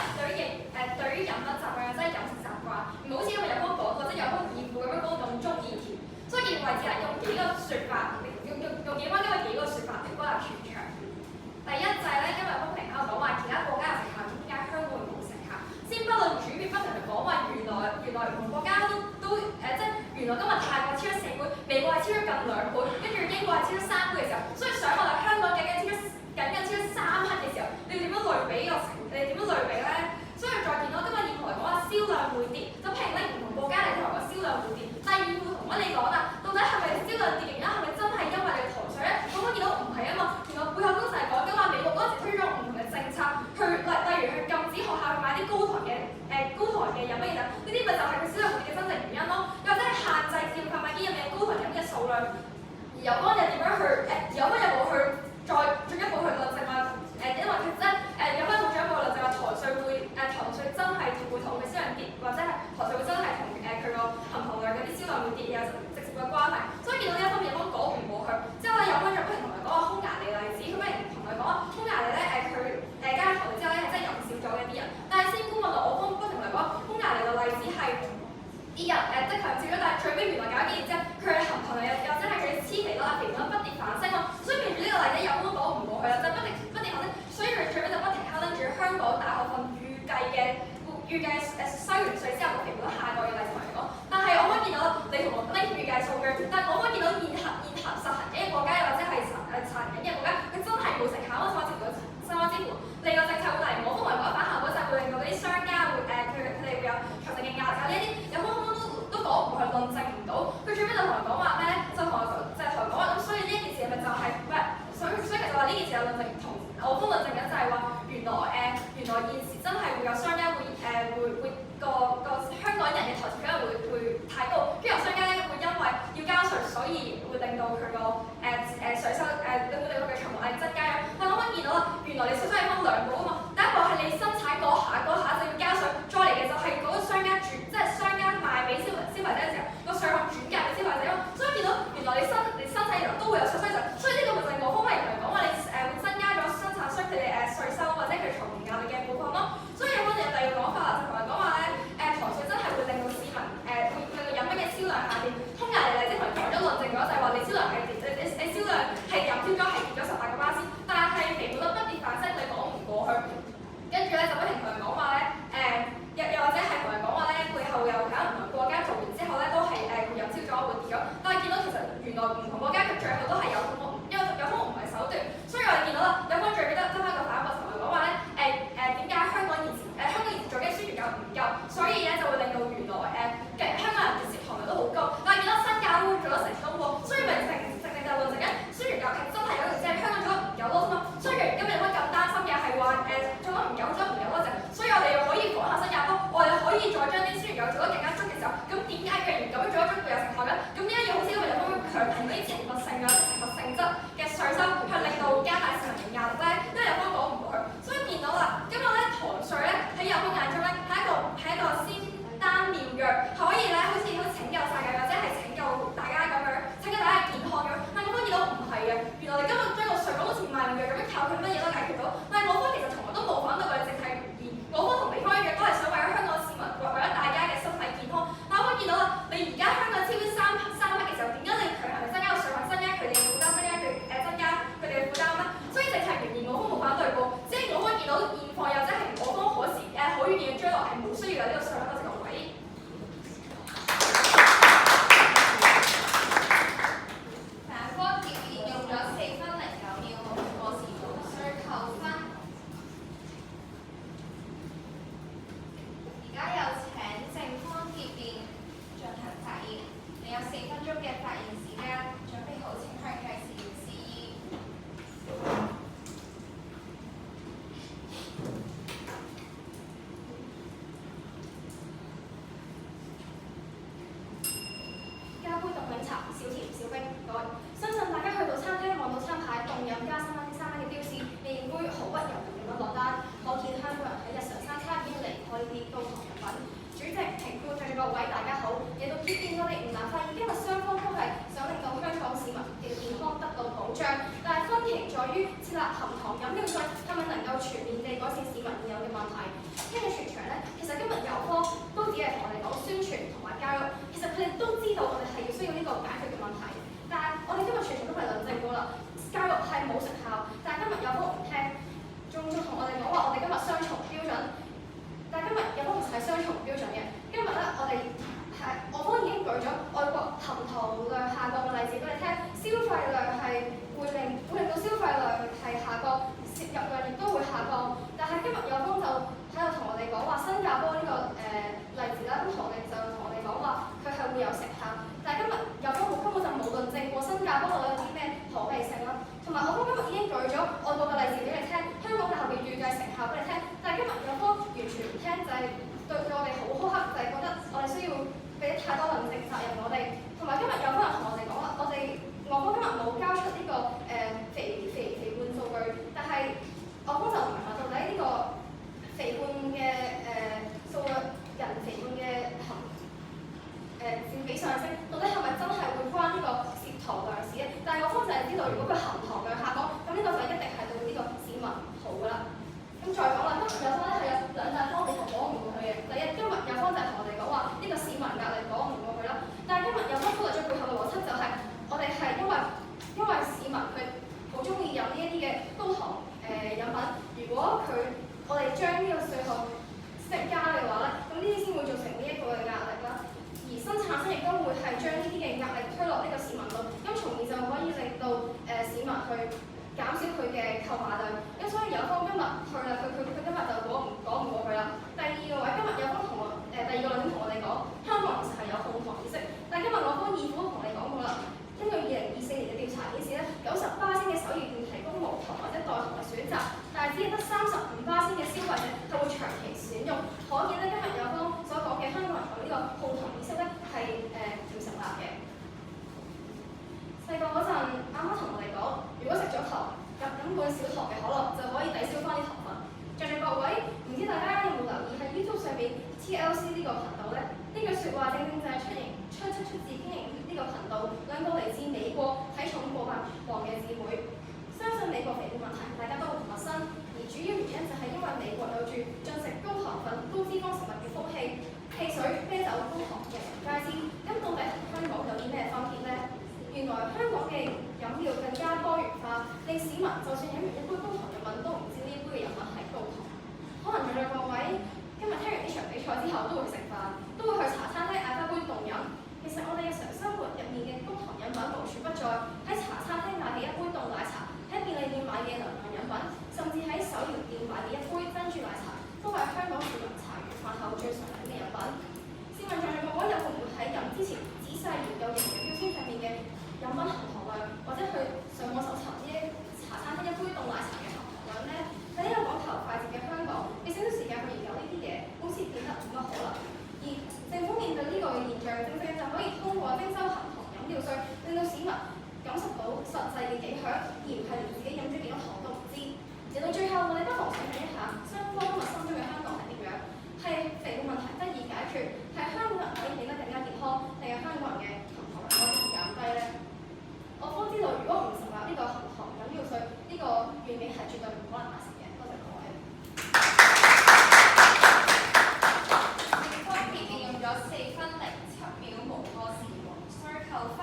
對於飲品習慣即係飲食習慣，唔好似因為有方講過，即係有方義父咁樣講咁中意甜，所以認為只係用幾個説法，用幾個説法嚟歸納全場。第一就係咧，因為方平喺度講話其他國家有成效，點解香港會冇成效？先不論主編不停嚟講話，原來唔同國家都即係原來今日泰國超咗4倍，美國係超咗近2倍，跟住英國係超咗3倍嘅時候，所以想問下香港僅僅超咗3克嘅時候，你點樣類比咧？所以再見到今日義父嚟講話銷量會跌，就譬如咧唔同國家嚟同個銷量會跌，但係義父同乜你講啦？到底係咪銷量跌嘅原因係咪真係因為你嘅糖水咧？我見到唔係啊嘛，原來背後公司係講緊話美國嗰陣時推咗唔同嘅政策，例如去禁止學校去買啲高糖嘅飲乜嘢就，呢啲咪就係佢銷量會跌嘅真正原因咯。又或者係限制市面販賣機入面高糖飲嘅數量，而有關又點樣去有關有冇去再進一步去論證話因為其實有關冇進一步論證話糖稅真係會同佢銷量跌，或者係糖稅會真係同佢個含糖量嗰啲銷量會跌有直接嘅關係。所以見到呢一方面有方講唔過去，之後咧有方就不停同佢講話匈牙利例子，佢不停同佢講話匈牙利咧佢加咗糖之後咧係真係飲少咗嘅啲人，但係先官問到我方不停同佢講匈牙利嘅例子係啲人的確少咗，但係最尾原來搞幾年之後佢嘅含糖量又真係佢嘅黐肥率肥率不跌反升咯，所以憑住呢個例子有方都講唔過去啦，就不跌反升，所以佢最尾就不停敲緊住香港大學份預計收完稅之後個肥率下降嘅例子嚟講，但係我可以見到你同我拎預計數據，但係我可以見到現行實行嘅國家又或者係殘忍嘅國家，佢真係冇成效啊！甚至乎另個政策會帶嚟我方為嗰反效果就會令到嗰啲商家會佢哋會有財政嘅壓力，呢啲有方都講唔去論證唔到，佢最尾就同人講話咩咧？就同人講話咁，所以呢一件事係咪就係所以其實話呢件事有論證唔同，我方論證緊就係話原來現時真係會有商家會個香港人嘅財政會太高，跟住有商家咧會因為要交稅，所以會令到佢個稅收令到佢嘅財務壓力增加咗。但我可以見到啦，原來你稅收係分2步啊嘛，第一步係你生產嗰下就要交稅，再嚟嘅就係嗰個商家即係商家賣俾消費者嘅時候，個稅項轉嫁俾消費者咯。所以見到原來你生產嘅時候都會有稅收就，所以呢個咪就係我方為嚟講話你會增加咗生產商佢哋稅收或者佢財務壓力嘅部分咯。所以有方有第二個講法啦，就同人講話咧糖稅真係會令到市民會令到飲品嘅銷量下跌。匈牙利例子同人講咗論證咗就係話你銷量係跌，你銷量係減少咗係跌咗18%，但係肥率不跌反升，你講唔過去。跟住咧就不停同人講話咧又或者係同人講話咧背後有其他唔同國家做完之後咧都係會飲少咗會跌咗，但係見到其實原來唔同國家佢最後都係有風，因為有風唔係手段，所以我哋見到啦，有方最記得翻個反駁同人講話咧點解香港以前做嘅宣傳教育唔夠，所以咧就會令到原來香港人嘅攝糖量都好高，但係見到新加坡做得成功喎，所以咪正就論證緊宣傳教育係真係有條即係香港做得唔夠多啫嘛，所以今日有乜咁擔心嘅係話做得唔夠多隻，所以我哋又可以講下新加坡，我哋可以再將啲宣傳教育做得更加足嘅時候，咁點解佢唔咁樣做得足會有成效嘅？咁點解要好似因為有方強行嗰啲懲罰性質嘅稅收，去令到加大市民嘅壓力咧？因為有方講唔過去，所以見到啦，今日咧糖稅咧喺有方眼中咧係一個仙丹妙藥，可以咧好似拯救世界或者係拯救大家咁樣，拯救大家健康咁。但係我方見到唔係嘅，原來你今日將個稅講好似萬藥咁樣靠佢乜嘢都解決到，但係我方其實從來都冇反對過政策原意，我方同美方一樣都係想為咗香港市民為咗大家嘅身體健康。但我方見到啦，你而家香港超標3克嘅時候，點解你強行增加個稅項，增加佢哋嘅負擔，增加佢哋嘅負擔咧？所以政策原意我方冇反對過，即係我方見到現況又即係我方可預見嘅將來係冇需要有呢個稅項嘅位。反方調研用咗4分09秒，同過時無需扣分。含糖飲料稅係咪能夠全面地改善市民現有嘅問題？跟住全場咧，其實今日郵科都只係同我哋講宣傳同埋教育，其實佢哋都知道我哋係要需要呢個解決嘅問題。但係我哋今日全場都係論證過啦，教育係冇成效，但係今日郵科唔聽，仲同我哋講話我哋今日雙重標準。但係今日郵科唔係雙重標準嘅，今日咧我方已經舉咗外國含糖量下降嘅例子俾你聽，消費量係會令到消費量係下降，攝入量亦都會下降。但係今日郵方就喺度同我哋講話新加坡呢個例子啦，咁同我哋講話佢係會有成效，但係今日郵方根本就冇論證過新加坡度有啲咩可比性啦。同埋我方今日已經舉咗外國嘅例子俾你聽，香港大學嘅預計成效俾你聽，但係今日郵方完全唔聽，就係對我哋好苛刻，就係覺得我哋需要俾太多論證責任我哋。同埋今日郵方又同我哋講話，我方今日冇交出呢個肥胖數據，但係我方就唔明白到底呢個肥胖嘅數量人肥胖嘅佔比上升，到底係咪真係會關呢個攝糖量事咧？但係我方就係知道，如果佢含糖量下降，咁呢個就一定係對呢個市民好㗎啦。咁再講啦，今日郵方咧係有兩大方面同講唔過去嘅。第一，今日郵方就係同我哋講話呢個市民壓力講唔過去啦。但係今日郵方忽略咗背後嘅邏輯，就係我哋係因為市民佢好中意飲呢一啲嘅高糖飲品，如果我哋將呢個稅項增加嘅話咧，咁呢啲先會造成呢一個嘅壓力啦。而生產商亦都會係將呢啲嘅壓力推落呢個市民度，咁從而就可以令到市民去減少佢嘅購買量。咁所以郵方今日去啦，佢今日就講唔過去啦。第二個位，今日郵方第二個論點同我哋講，香港其實係有控糖意識，但係今日我方議府都同你講過啦。根據2024年嘅調查顯示咧，90%嘅首頁店提供無糖或者代糖嘅選擇，但係只係得35%嘅消費者係會長期選用。可見咧，今日郵方所講嘅香港人有呢個控糖意識咧係唔成立嘅。細個嗰陣，啱啱同我哋講，如果食咗糖，飲半小糖嘅可樂就可以抵消翻啲糖分。在座各位，唔知大家有冇留意喺 YouTube 上面 TLC 呢個頻道咧？呢句説話正就係出自經營呢個頻道兩個嚟自美國體重過百磅嘅姊妹。相信美國肥胖問題大家都唔陌生，而主要原因就係因為美國有住進食高糖分、高脂肪食物嘅風氣，汽水、啤酒高糖嘅人皆知。咁到底同香港有啲咩分別呢？原來香港嘅飲料更加多元化，令市民就算飲完一杯高糖飲品都唔知呢杯嘅飲品係高糖。可能在座各位今日聽完呢場比賽之後都會食飯，都會去茶餐廳嗌翻杯凍飲。其實我哋日常生活入面嘅高糖飲品無處不在，喺茶餐廳買嘅一杯凍奶茶，喺便利店買嘅能量飲品，甚至喺手搖店買嘅一杯珍珠奶茶，都係香港市民茶餘飯後最常飲嘅飲品。試問在座各位有冇喺飲之前仔細研究營養標籤上面嘅飲品含糖量，或者去上網搜尋呢茶餐廳一杯凍奶茶嘅含糖量呢？喺呢個講求快捷嘅香港，你少少時間去研究呢啲嘢，好似變得冇乜可能。而政府面對呢個嘅現象，正正就可以通過徵收含糖飲料稅，令到市民感受到實際嘅影響，而唔係連自己飲咗幾多糖都唔知。嚟到最後，我哋不妨想象一下，雙方今日心中嘅香港係點樣？係肥胖問題得以解決，係香港人可以變得更加健康，定係香港人嘅含糖量可以減低呢？我方知道，如果唔成立呢個含糖飲料稅，呢個願景係絕對唔可能達成嘅。多謝各位。用咗4分07秒無過時無需扣分。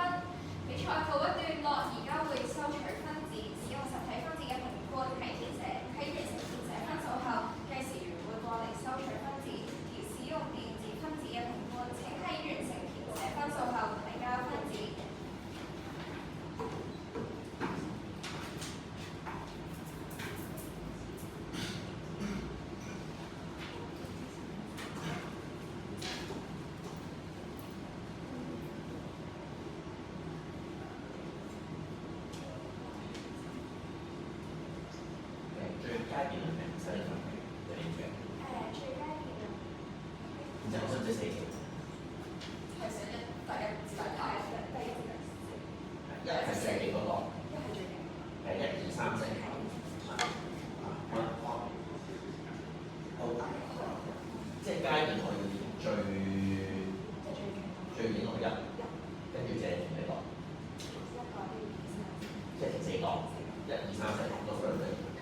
比賽告一段落，而家會收取分字，使用實體分字嘅評判係填寫，喺完成填寫分數後，計時員會過嚟收取分字；而使用電子分字嘅評判，請喺完成填寫分數後提交分字。最佳辯論名使你同佢有啲咩？最佳辯論。然後我想知4條。係寫一大家自大牌嘅第一個。一係最勁嗰個。一係最勁。係1、2、3、4。好。即係階段可以最勁嗰個1，跟住借同你講。即係4個，1、2、3、4，都 first。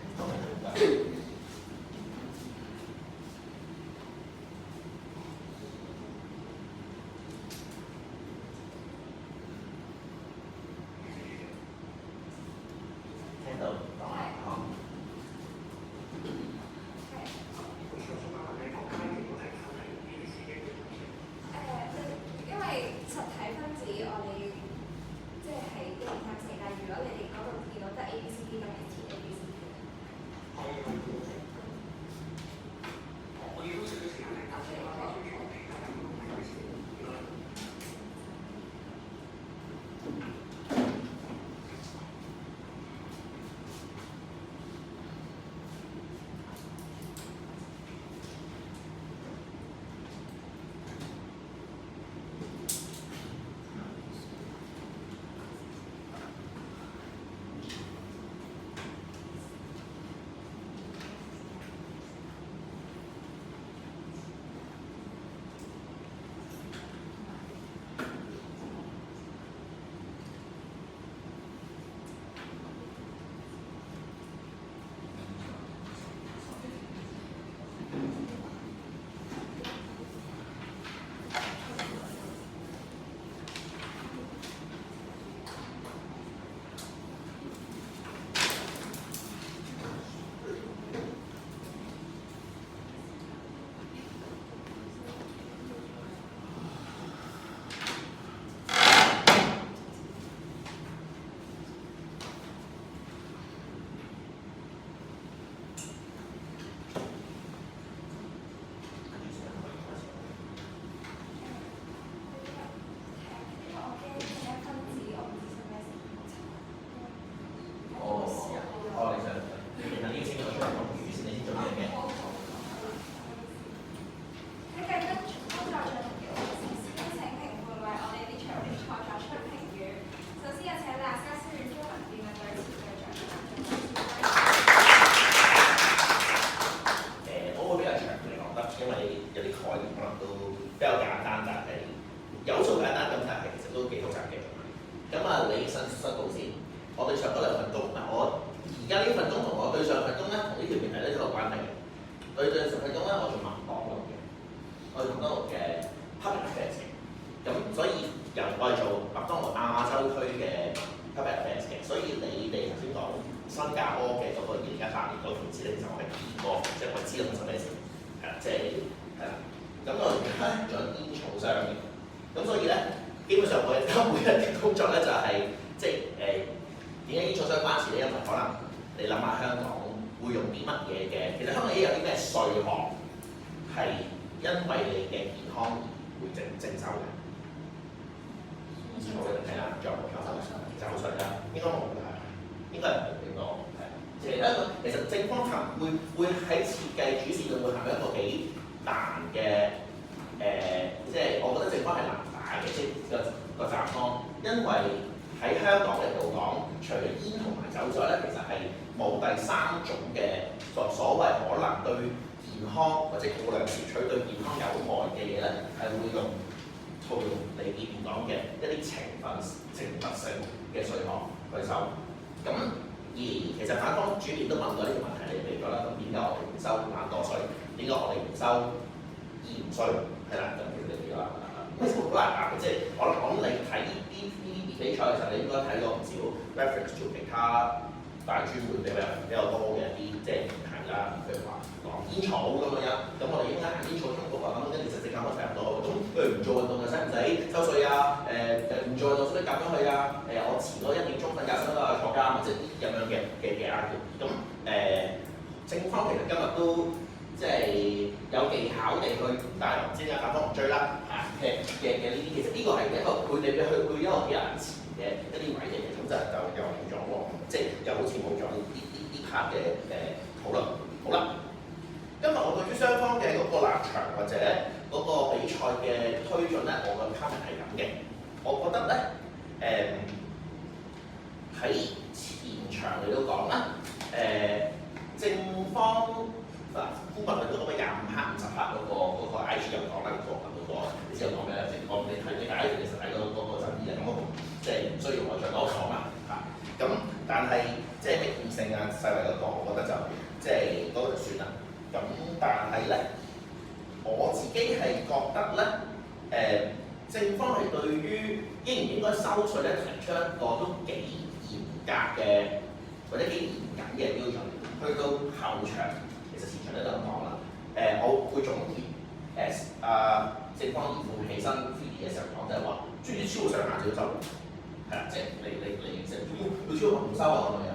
唔收啊咁樣。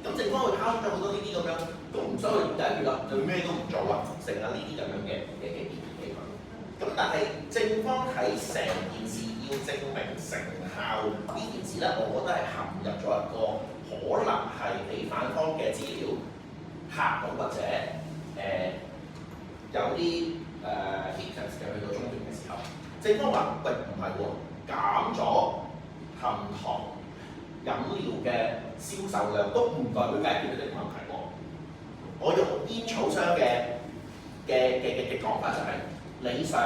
咁政府會拋出咗好多呢啲咁樣，都唔需所以佢點解佢就咩都唔做啊？成啊呢啲咁樣嘅建議俾佢。咁但係正方喺成件事要證明成效呢件事咧，我覺得係陷入咗一個可能係俾反方嘅資料嚇到或者有啲hitters 嘅去到中段嘅時候，正方話：喂唔係喎，減咗含糖飲料嘅銷售量都唔代表解決呢啲問題喎。我用煙草商嘅講法就係、你想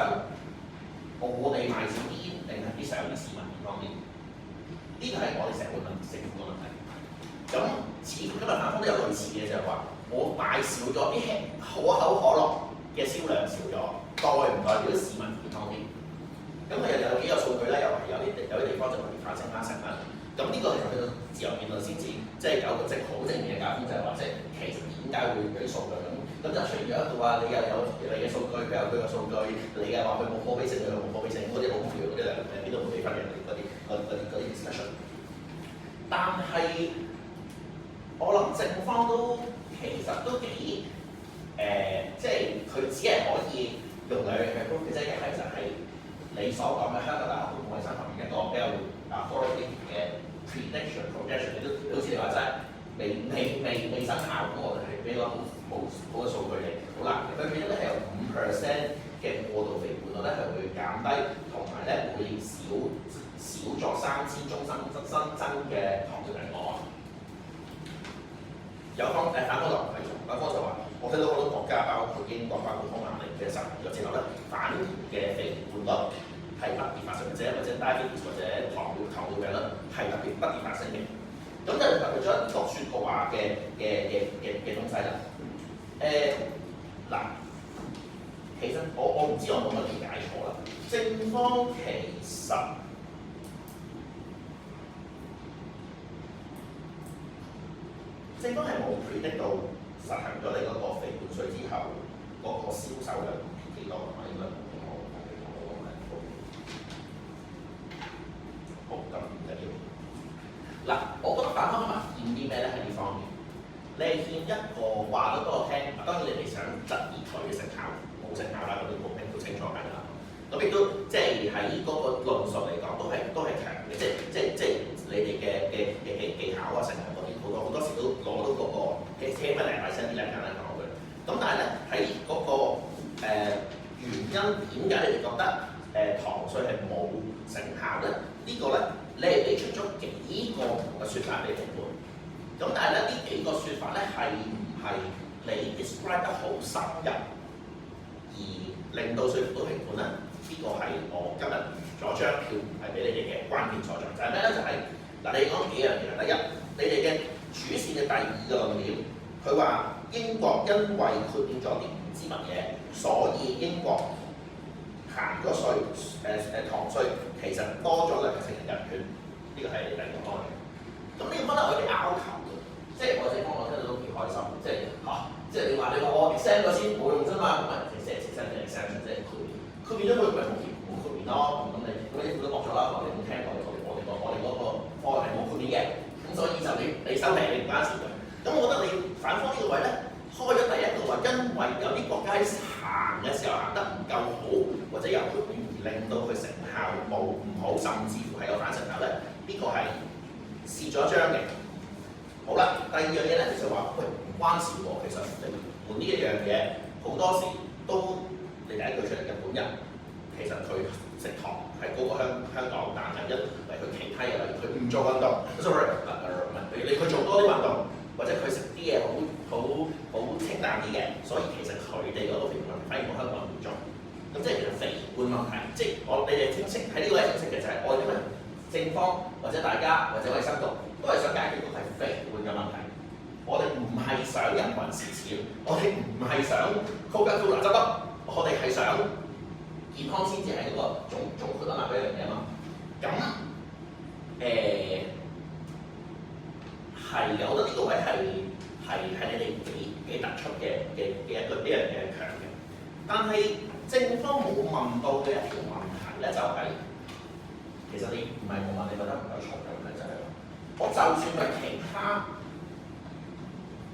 我哋賣少啲煙，定係啲想啲市民健康啲？呢個係我哋成個政府嘅問題。咁似乎今日反方都有類似嘅，就係話我賣少咗啲可口可樂嘅銷量少咗，代唔代表市民健康啲？咁佢又有幾個數據咧，又係有啲地方就話反升啦成啦。咁呢個其實去到自由辯論先至，即係有個好正面嘅解釋，就係話即係其實點解會有啲數據咁就出現咗一個話你又有你嘅數據，佢有佢嘅數據，你又話佢冇可比性，佢又冇可比性，嗰啲好無聊嗰啲兩邊都冇俾分嘅嗰啲 discussion。但係我諗正方都其實都幾即係佢只係可以用兩樣嘅 proof 嘅啫，一係就係你所講嘅香港大學公共衞生學院一個比較authoritative 嘅 projection， 你都好似你話齋未生效，咁我哋係俾個好嘅數據嚟。好啦，佢記得咧係有5% 嘅過度肥胖率咧係會減低，同埋咧會少咗3000宗新增嘅糖尿病個案。有反方就唔係做，反方就話我睇到好多國家，包括英國、包括匈牙利嘅實驗咗之後咧，反而嘅肥胖率係特別發生嘅，或者 diabetes 或者糖尿病咧係特別發生嘅。咁就發掘咗一個説話嘅東西啦。嗱，其實我唔知我有冇理解錯啦。正方其實正方係冇 predict 到實行咗你嗰個肥胖稅之後嗰個銷售量幾多啊？應該好咁唔緊要。嗱，我覺得反方今日欠啲咩咧？喺呢方面，你係欠一個話得多我聽。當然你哋想質疑佢嘅成效，冇成效啦，嗰啲冇評估清楚㗎啦。咁亦都即係喺嗰個論述嚟講，都係強嘅，即係你哋嘅技巧啊，成效嗰啲好多時都攞到嗰個嘅車乜嚟買新啲嚟簡單講句。咁但係咧喺嗰個原因點解你哋覺得糖稅係冇成效咧？呢個咧你係俾出咗幾個唔同嘅説法俾評判。咁但係咧呢幾個説法咧係唔係你 describe 得好深入，而令到說服到評判咧？呢個係我今日預咗張票係俾你哋嘅關鍵所在，就係咩咧？就係嗱，你講幾樣嘢。第一，你哋嘅主線嘅第二個論點，佢話英國因為豁免咗啲唔知乜嘢，所以英國行咗稅糖稅，其實多咗2%嘅人權。呢個係第二個方案。咁呢個分得我哋拗球嘅，即係我正方我聽到都幾開心，即係你話我 exam 咗先冇用啫嘛，咁咪其實 exam 即係豁免咗佢，咪冇豁免咯。咁你都駁咗啦，我哋冇聽過，我哋嗰個方案係冇豁免嘅，咁所以就你收皮，你唔關事嘅。咁我覺得你反方呢個位咧，開咗第一個話，因為有啲國家行嘅時候行得唔夠好，或者有豁免而令到佢成效冇唔好，甚至乎係有反成效咧，呢個係蝕咗張嘅。好啦，第二樣嘢咧就話，喂唔關事喎，其實你換呢一樣嘢好多時都。你第一句出嚟，日本人其實佢食糖係高過香港，但係因為佢其他嘢，例如佢唔做運動 ，sorry， 唔係佢做多啲運動，或者佢食啲嘢好清淡啲嘅，所以其實佢哋嗰個肥胖問題反而冇香港人嚴重。咁即係其實肥胖問題，即係你哋清晰喺呢個位清晰嘅就係我哋因為正方或者大家或者衞生局都係想解決到係肥胖嘅問題。我哋唔係想人民蝕錢，我哋唔係想高價高難執笠。我哋係想健康先至係嗰個總括得埋嗰樣嘢嘛。咁係嘅，我覺得呢個位係你哋幾突出嘅一樣嘢係強嘅。但係正方冇問到嘅一條問題咧，就係、其實你唔係冇問，你覺得唔夠重嘅問題就係、我就算係其他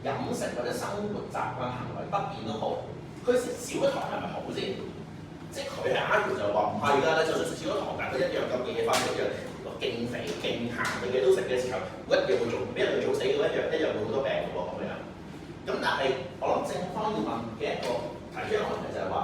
飲食或者生活習慣行為不變都好，佢食少咗糖係咪好先？即係佢係啱就話唔係㗎，你就算食少咗糖，但係佢一樣咁嘅嘢翻嚟，一樣勁肥勁鹹嘅嘢都食嘅時候，一樣會做，俾人做死嘅一樣會好多病嘅喎咁樣。咁但係我諗正方要問嘅一個提出一個問題就係話，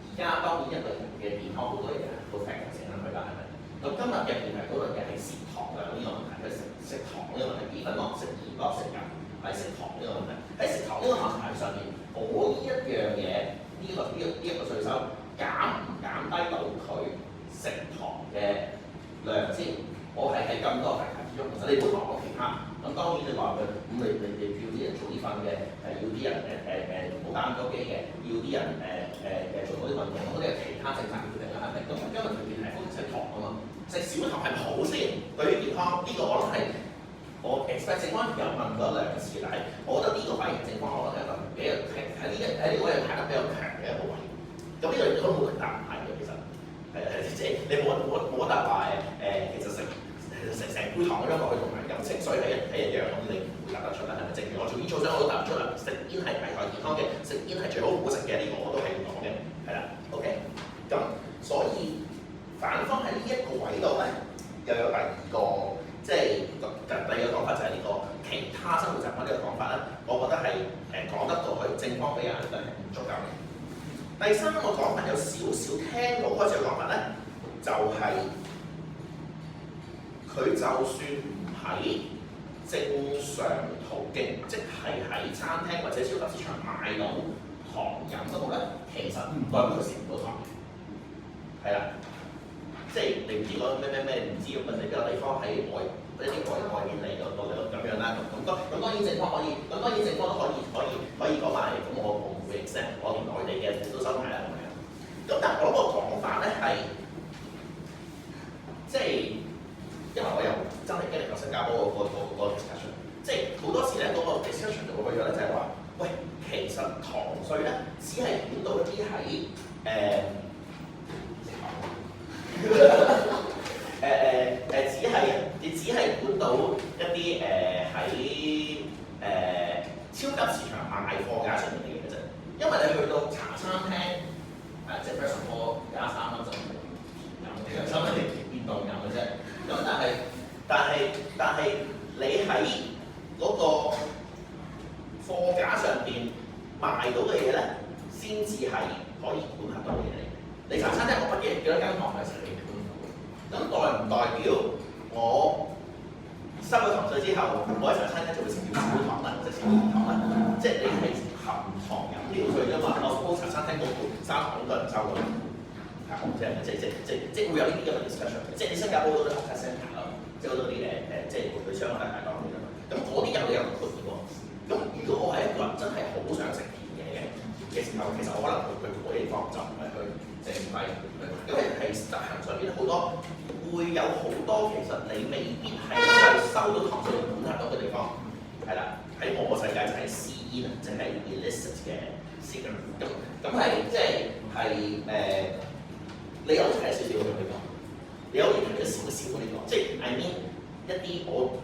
而家當然一個人嘅健康好多嘢都成日成日去啦，係咪？咁今日嘅議題討論嘅係攝糖量呢個問題，係食糖呢個問題，幾分落食鹽落食油係食糖呢個問題。喺食糖呢個問題上面，我呢一樣嘢呢一個稅收減唔減低到佢食糖嘅量先？我係喺咁多題題之中，其實你唔好同我講其他。咁當然你話佢咁你叫啲人做呢份嘅要啲人冇打咁多機嘅，要啲人做嗰啲運動，嗰啲係其他政策決定啦，係咪？咁今日條件係講食糖啊嘛，食少糖係咪好先？對於健康呢個我諗係我 expect 正方有問咗兩次，但係我覺得呢個反而正方我覺得比較喺呢個位排得比較強嘅一個位。咁呢個亦都冇人答唔係嘅，其實即係你冇得答話其實食成杯糖咁樣落去同埋飲清水係一樣，咁你唔會答得出啦，係咪？正如我做煙草商我都答唔出啦，食煙係危害健康嘅，食煙係最好唔好食嘅，呢個我都係要講嘅，係啦 ，OK。咁所以反方喺呢一個位度咧，又有第二個即係第二個講法就係呢個其他生活習慣呢個講法咧，我覺得係講得到去正方比較係唔足夠嘅。第三個講法有少少聽到開始嘅講法咧，就係、佢就算唔喺正常途徑，即係喺餐廳或者超級市場買到糖飲嗰度咧，其實唔代表佢食唔到糖。係啦，即係你唔知講咩，唔知咁你邊個地方喺外面嚟到咁樣啦。咁當然正方可以，咁當然正方都可以講埋。咁我唔會 accept，我連內地嘅都收埋啦咁樣。咁但係我嗰個講法咧係，即係。因為我又真係經歷過新加坡個 discussion， 即係好多時咧嗰個 discussion 就會去咗咧，就係話，喂，其實糖稅咧只係管到一啲喺只係管到一啲喺超級市場賣貨架上面嘅嘢嘅啫。因為你去到茶餐廳即係 first of all 廿3蚊就飲，23蚊你變動飲嘅啫。咁但係你喺嗰個貨架上邊賣到嘅嘢咧，先至係可以管轄到嘅嘢嚟。你茶餐廳我不記得幾多間糖係食你管到嘅，咁代唔代表我收咗糖稅之後，我喺茶餐廳就會食少少糖啦，或者少啲糖啦？即係你係含糖飲料稅啫嘛，我煲茶餐廳嗰盤3糖都係唔收到。係，即係會有呢啲咁嘅 discussion， 即係你新加坡嗰啲 contact centre 咯，即係嗰啲即係配商啊、大檔嗰啲咁。咁嗰啲有豁免喎。咁如果我係一個人真係好想食甜嘢嘅時候，其實我可能會去嗰啲地方，就唔係去正規。因為喺執行上邊好多會有好多其實你未必係因為收到糖稅管轄到嘅地方，係啦。喺我個世界就係私煙啊，即係 illicit 嘅 cigarette。咁係即係你有睇少少嗰啲講，你可以睇少少嗰啲講，即係 I mean 一啲我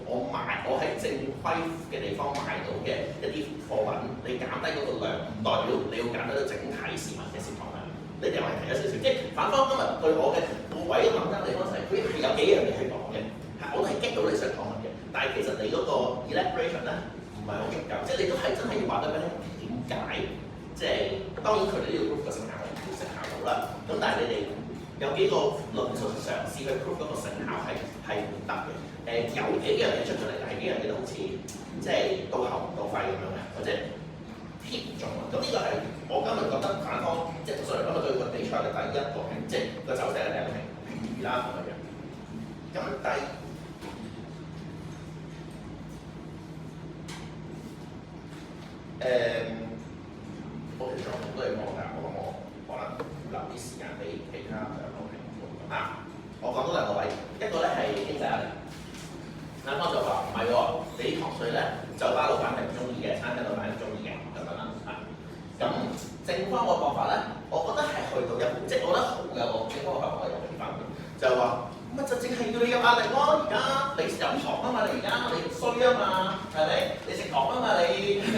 喺正規嘅地方買到嘅一啲貨品，你減低嗰個量，唔代表你要減低到整體市民嘅攝糖量。你哋話係睇咗少少，即係反方今日對我嘅個位嘅問得地方就係佢係有幾樣嘢去講嘅，我都係 get 到你想講乜嘅，但係其實你嗰個 elaboration 咧唔係好足夠，即係你都係真係要話得俾你點解，即係當然佢哋都要 prove 個成效到啦，咁但係你哋。有幾個論述嘗試去 prove 嗰個成效係唔得嘅。有幾樣嘢出咗嚟，但係幾樣嘢都好似即係到喉唔到肺咁樣嘅，或者偏重啊。咁呢個係我今日覺得反方即係雖然今日對個比賽嘅第一個評，即係個走勢嘅第一個評語啦咁樣。咁我其實好多嘢講㗎，我可能留啲時間俾其他我講多兩個位，一個咧係經濟壓力。啱啱就話唔係喎，你啲糖稅咧，酒吧老闆係唔中意嘅，餐廳老闆唔中意嘅等等啦。咁正方個講法咧，我覺得係去到一步，即係我覺得好嘅個正方個講法有評分嘅，就係話乜就淨係要你有壓力咯。而家你飲糖啊嘛，你而家你衰啊嘛，係咪？你食糖啊嘛，你你肥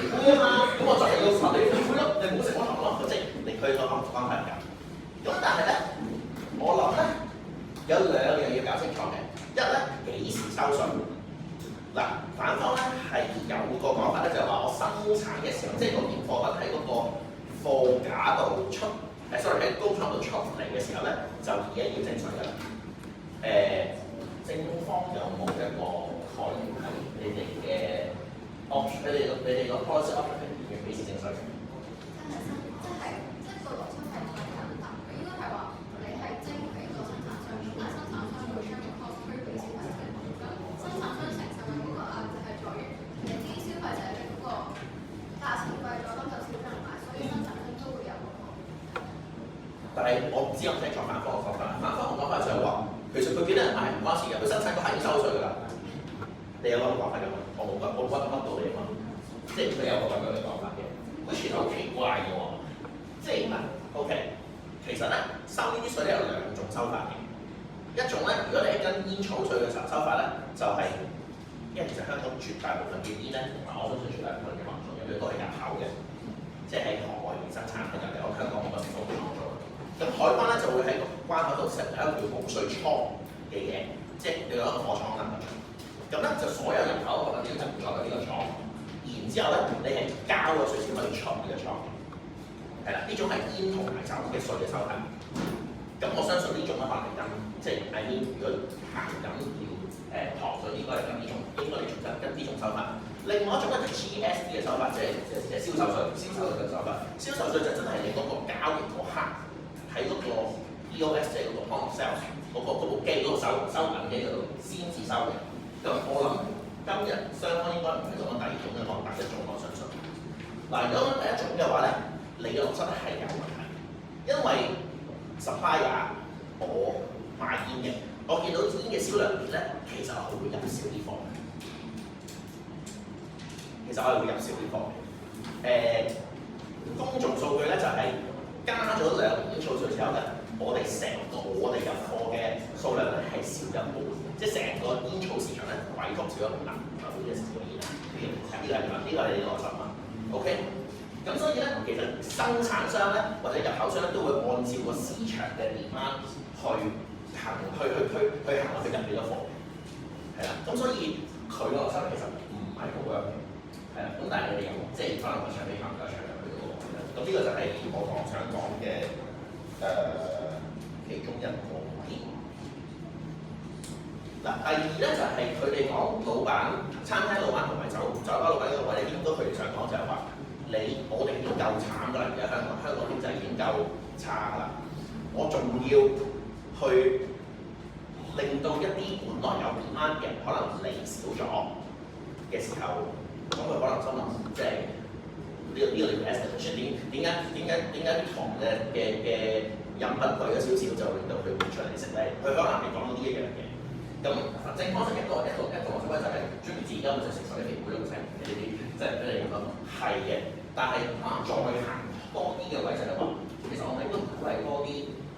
妹啊嘛，咁我就係要罰你肥妹咯，你唔好食我糖咯，即係你佢個方法係咁。咁但係咧，我諗咧有兩樣要搞清楚嘅，一咧幾時收稅？嗱，反方咧係有個講法咧，就係話我生產嘅時候，即係嗰件貨品喺嗰個貨架度出，sorry 喺工廠度出嚟嘅時候咧，就已經要徵稅㗎啦。正方有冇一個概念係你哋嘅 option？你哋個 policy option 係點幾時徵稅？即係個邏輯係好簡單，佢應該係話你係徵俾個生產商，但係生產商會將個 cost 推俾消費者。咁生產商承受嘅嗰個壓力係在於你啲消費者嘅嗰個價錢貴咗，咁就少咗人買，所以生產商都會有嗰個。但係我唔知有冇聽錯反方嘅講法，反方嘅講法就係話，其實佢幾多人買唔關事嘅，佢生產嗰係要收稅㗎啦。你有諗過係咁啊？我冇乜到你啊嘛，即係佢有個咁樣嘅講法嘅，好似好奇怪嘅喎。即係嗱 ，OK， 其實咧收呢啲稅咧有兩種收法嘅，一種咧如果你係跟煙草稅嘅時候收法咧，就係、因為其實香港絕大部分嘅煙咧，同埋我相信絕大部分嘅民眾有啲都係入口嘅，即係喺海外面生產嘅入嚟，我香港冇乜地方做到。咁海關咧就會喺個關口度成立一個叫無稅倉嘅嘢，即係你有一個貨倉啦。咁咧就所有入口嘅物料就唔落到呢個倉，然之後咧你係交咗稅先可以出呢個倉。係啦，呢種係煙同埋酒嘅稅嘅收法。咁我相信呢種咧法嚟跟，即係喺如果行緊要糖稅應該係跟呢種，應該你跟呢種收法。另外一種咧就 GST 嘅收法，即係銷售稅嘅收法。銷售稅就真係你嗰個交易嗰刻喺嗰個 POS 即係嗰個 point of sale 嗰部機嗰個收銀機嗰度先至收嘅。咁我諗今日雙方應該唔係講緊第二種嘅，講第一種我相信。嗱，如果講第一種嘅話咧，你嘅邏輯係有問題，因為 supplier 我賣煙嘅，我見到煙嘅銷量咧，其實我會入少啲貨嘅。其實我係會入少啲貨嘅。公眾數據咧就係、加咗2年煙草稅之後咧，我哋入貨嘅數量咧係少一半，即係成個煙草市場咧萎縮少一半啦，啊呢啲少咗煙啦，呢個係你邏輯嘛 ？OK， 咁所以咧，其實生產商咧或者入口商咧都會按照個市場嘅 demand 去行去入幾多貨，係啦，咁所以佢個邏輯其實唔係好嘅，係啦，咁但係你哋有即係可能個長尾行較長入去嗰個，咁呢個就係我想講嘅其中一個點。嗱，第二咧就係佢哋講老闆、餐廳老闆同埋酒吧老闆呢個位咧，應該佢哋想講就係話，我哋已經夠慘㗎啦，而家香港經濟已經夠差啦，我仲要去令到一啲本來有 demand 嘅人可能嚟少咗嘅時候，咁佢可能心諗即係呢個 estimation 點解啲糖嘅飲品貴咗少少就令到佢會出嚟食咧？佢可能係講到呢一樣嘢。咁正方性一個所謂就係專業自己就食曬啲皮膚用成呢啲，即係俾你咁講係嘅。但係可能再行多啲嘅位就係話，其實我哋都鼓勵多啲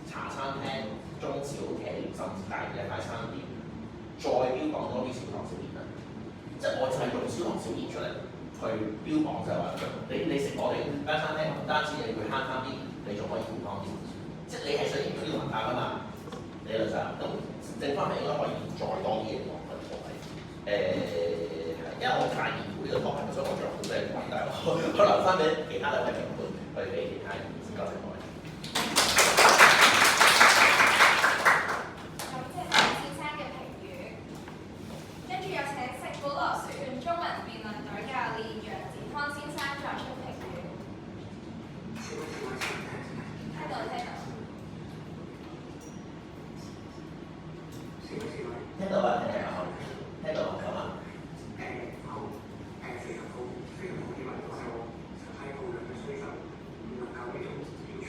茶餐廳、中小企甚至大嘅快餐店，再標榜多啲小糖小甜啦。即係我就係用小糖小甜出嚟去標榜就係話，你食我哋間餐廳唔單止你會慳翻啲，你仲可以健康啲。即係你係想營造呢個文化㗎嘛？理論上咁。正方面應該可以再多啲嘢講去講係因為我太研究呢個 topic，所以我仲有好多嘢講，但係我留翻俾其他兩位評判去俾其他意見。多謝各位。感謝陳先生嘅評語，跟住有請聖保羅學院中文辯論隊教練楊子康先生作出評語。聽到。聽到啊，聽到咁啊。好，非常好，非常好嘅文化，就係高量嘅需求，唔能夠呢種調查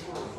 誒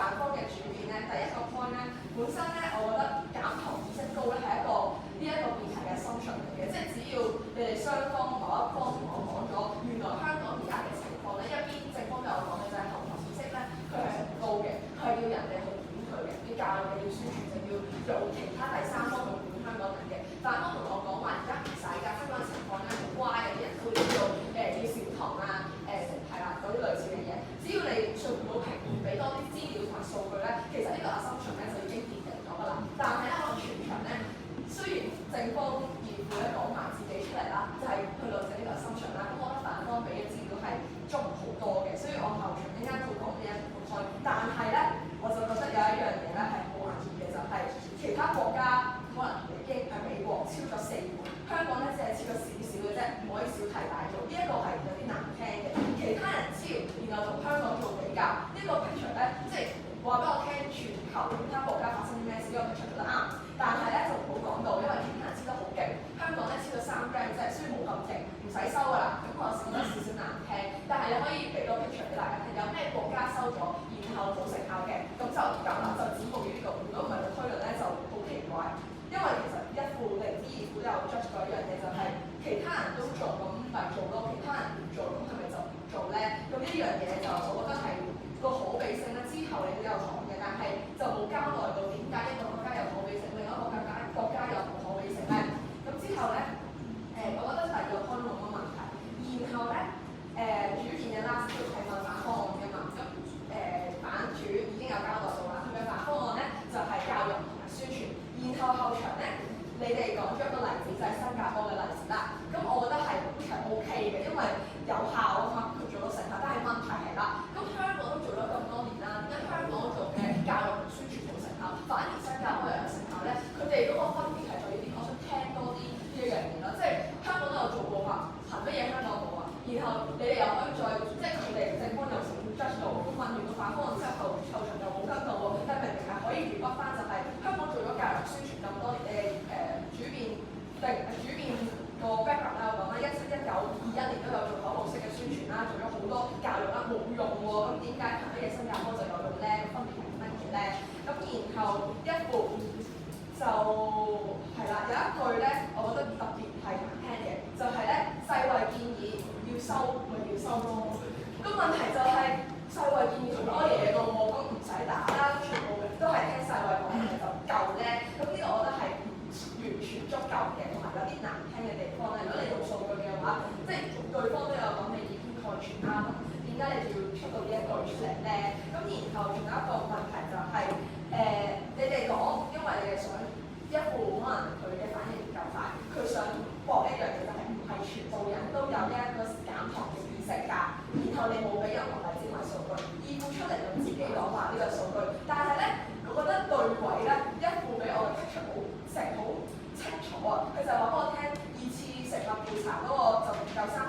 上方嘅主辯咧，第一個 point 咧，本身咧，我覺得減糖意識高咧係一個呢一個辯題嘅 assumption 嚟嘅，即係只要你哋雙方某一方同我講咗，原來香港而家嘅情況咧，一邊正方面我講嘅就係後糖意識咧，佢係唔高嘅，佢係要人哋去管佢嘅，要教人哋要宣傳，就要用其他第三方去管香港人嘅。反方同我講話而家唔使㗎，香港嘅情況咧好乖嘅，啲人都會知道要少糖啊，係啦嗰啲類似嘅嘢，只要你做唔到評估，俾多啲資料同埋數據咧，其實呢個 assumption 咧就已經跌定咗㗎啦。但係咧，我全場咧，雖然正方辯護咧講埋自己出嚟啦，就係去論證呢個 assumption 啦，咁我覺得反方俾嘅資料係足好多嘅，所以我後場應該會講呢一個 point。但係咧，我就覺得有一樣嘢咧係好難嘅，就係其他國家可能美國超咗4倍，香港咧只係超咗少少嘅啫，唔可以小題大做。呢一個係有啲難聽嘅，其他人超，然後同香港做比較，呢個 picture 咧即係話俾我聽，全球其他國家發生啲咩事，呢個 picture 做得啱。但係咧就唔好講到，因為其他人超得好勁，香港咧超咗3 gram 啫，雖然冇咁勁，唔使收㗎啦。咁我覺得少少難聽，但係你可以俾個 picture 俾大家聽，有咩國家收咗，然後冇成效嘅，咁就夠啦，就止步於呢度。如果唔係個推論咧就好奇怪，因為其實一副定二副都有 judge 過一樣嘢，就係其他人都做，咁咪做咯；其他人唔做，咁係咪就唔做咧？咁呢樣嘢就我覺得係個可比性咧。之後你都有講嘅，但係就冇交代到點解一個國家有可比性，另一個國家有冇可比性咧？咁之後咧，我覺得第二個 point 冇乜問題。然後咧，主辯嘅 last 都係問反方案嘅嘛。咁反主已經有交代到啦，佢嘅反方案咧就係教育同埋宣傳。然後後場咧，你哋講咗一個例子就係新加坡嘅例子啦。咁我覺得係 OK 嘅，因為有效啊嘛，佢做到成效。但係問題係啦，咁香港都做咗咁多年啦，點解香港做嘅教育同宣傳冇成效，反而新加坡又有成效咧？佢哋嗰個分別係在於啲，我想聽多啲呢一樣嘢啦。即係香港都有做過嘛，憑乜嘢香港冇啊？然後你哋又可以再即係佢哋正方又成 judge 到，咁問完個反方案之後，後場又冇跟到喎，但係明明係可以回屈翻，就係香港做咗教育宣傳咁多年，主辯個 background 啦，我講啦，17、19、21年都有做口號式嘅宣傳啦，做咗好多教育啦，冇用喎，咁點解憑乜嘢新加坡就有用咧？分別係乜嘢咧？咁然後一副就係啦，有一句咧，我覺得特別係難聽嘅，就係咧世衞建議要收咪要收咯。個問題就係世衞建議好多嘢嘅喎，咁唔使打啦，全部都係聽世衞講嘅就夠咧。咁呢個我覺得係完全足夠嘅，同埋有啲難聽嘅地方咧。如果你用數據嘅話，即係對方都有講你以偏概全啦，咁點解你就要出到呢一句出嚟咧？咁然後仲有一個問題就係你哋講，因為你哋想一副可能佢嘅反應唔夠快，佢想搏一樣嘢就係唔係全部人都有呢一個減糖嘅意識㗎，然後你冇俾任何例子同埋數據，依附出嚟就自己講話呢個數據，但係咧，我覺得對位咧一副俾我嘅 picture 好清楚啊，佢就話俾我聽2次成立調查嗰個就唔夠1/3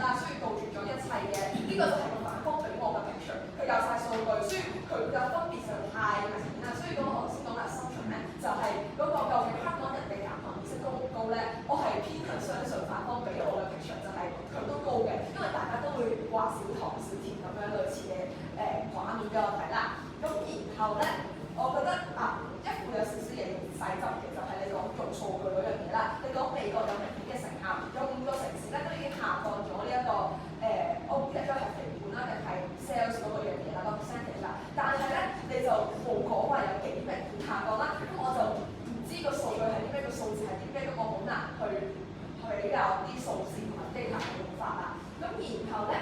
啦，需要杜絕咗一切嘅，呢個就係個反方俾我嘅 picture，佢有晒數據，所以佢嘅分別就太明顯啦，所以嗰個我頭先講嘅 assumption 咧，就係嗰個究竟香港人嘅減糖意識高唔高咧？我係偏向相信反方俾我嘅 picture 就係佢都高嘅，因為大家都會話少糖少甜咁樣類似嘅畫面俾我睇啦。咁然後咧，我覺得一副有少少嘢要細執嘅，就係你講做數據嗰樣嘢啦。你講美國有明顯嘅成效，有5個城市咧都已經下降咗呢一個我唔記得咗係肥胖啦定係 sales 嗰個樣嘢啦，個 percentage 啦。但係咧你就冇講話有幾明顯下降啦，咁我就唔知個數據係啲咩，個數字係啲咩，咁我好難去比較啲數字同埋 data 嘅用法啦。咁然後咧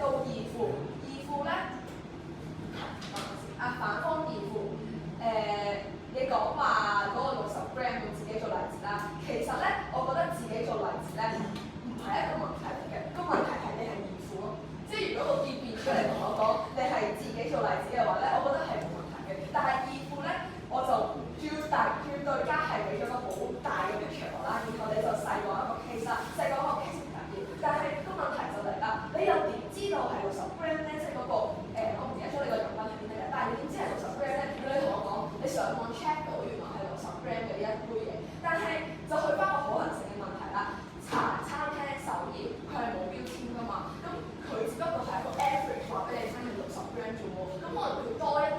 到二副咧。反方二副你講話嗰個60 gram 用自己做例子啦，其實咧，我覺得自己做例子咧唔係一個問題嚟嘅，個問題係你係二副咯。即係如果個結辯出嚟同我講你係自己做例子嘅話咧，我覺得係冇問題嘅。但係二副咧，我就叫對家係俾咗個好大嘅 picture 啦，然後你就細講一個 case 啦，細講一個 case 唔緊要。但係個問題就嚟啦，你又點知道係60 gram 咧？即係嗰個我唔記得咗你個用品係啲咩嘅，但係你點知係60 gram 咧？如果你同我講，你上網 check 到原來係60 gram 嘅呢一杯嘢，但係就去翻個可能性嘅問題啦。茶餐廳首頁佢係冇標籤㗎嘛，咁佢只不過係一個 average 話俾你聽係60 gram 啫喎，咁可能佢多一啲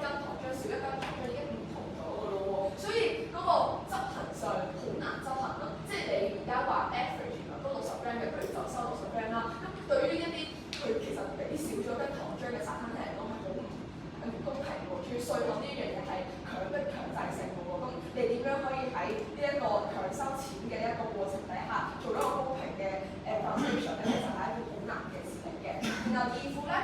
項呢樣嘢係強制性嘅喎，咁你點樣可以喺呢一個強收錢嘅一個過程底下做一個公平嘅foundation咧，其實係一個好難嘅事嚟嘅。然後二副咧，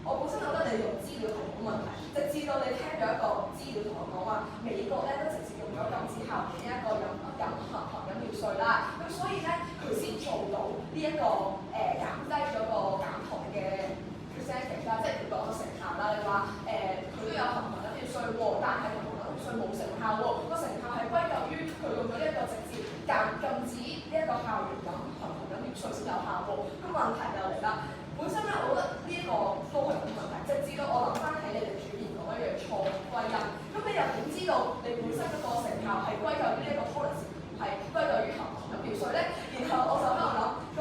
我本身覺得你用資料係冇問題，直至到你聽咗一個資料同我講話，美國咧都直接用咗禁止效期呢一個含料稅啦，咁所以咧佢先做到呢一個減低咗個減糖嘅 percentage 啦，即係佢講個成效啦。你話佢都有含料稅喎，但係含料稅冇成效喎，個成效係歸咎於佢用咗呢一個直接禁止呢一個校園飲含料稅先有效喎。咁問題就嚟啦，本身咧我覺得呢一個都係冇問題，直至到我諗翻起你哋主言講一樣錯誤歸因，咁你又點知道你本身嗰個成效係歸咎於呢一個 policy？係歸咎於含料稅咧，然後我就喺度諗，咁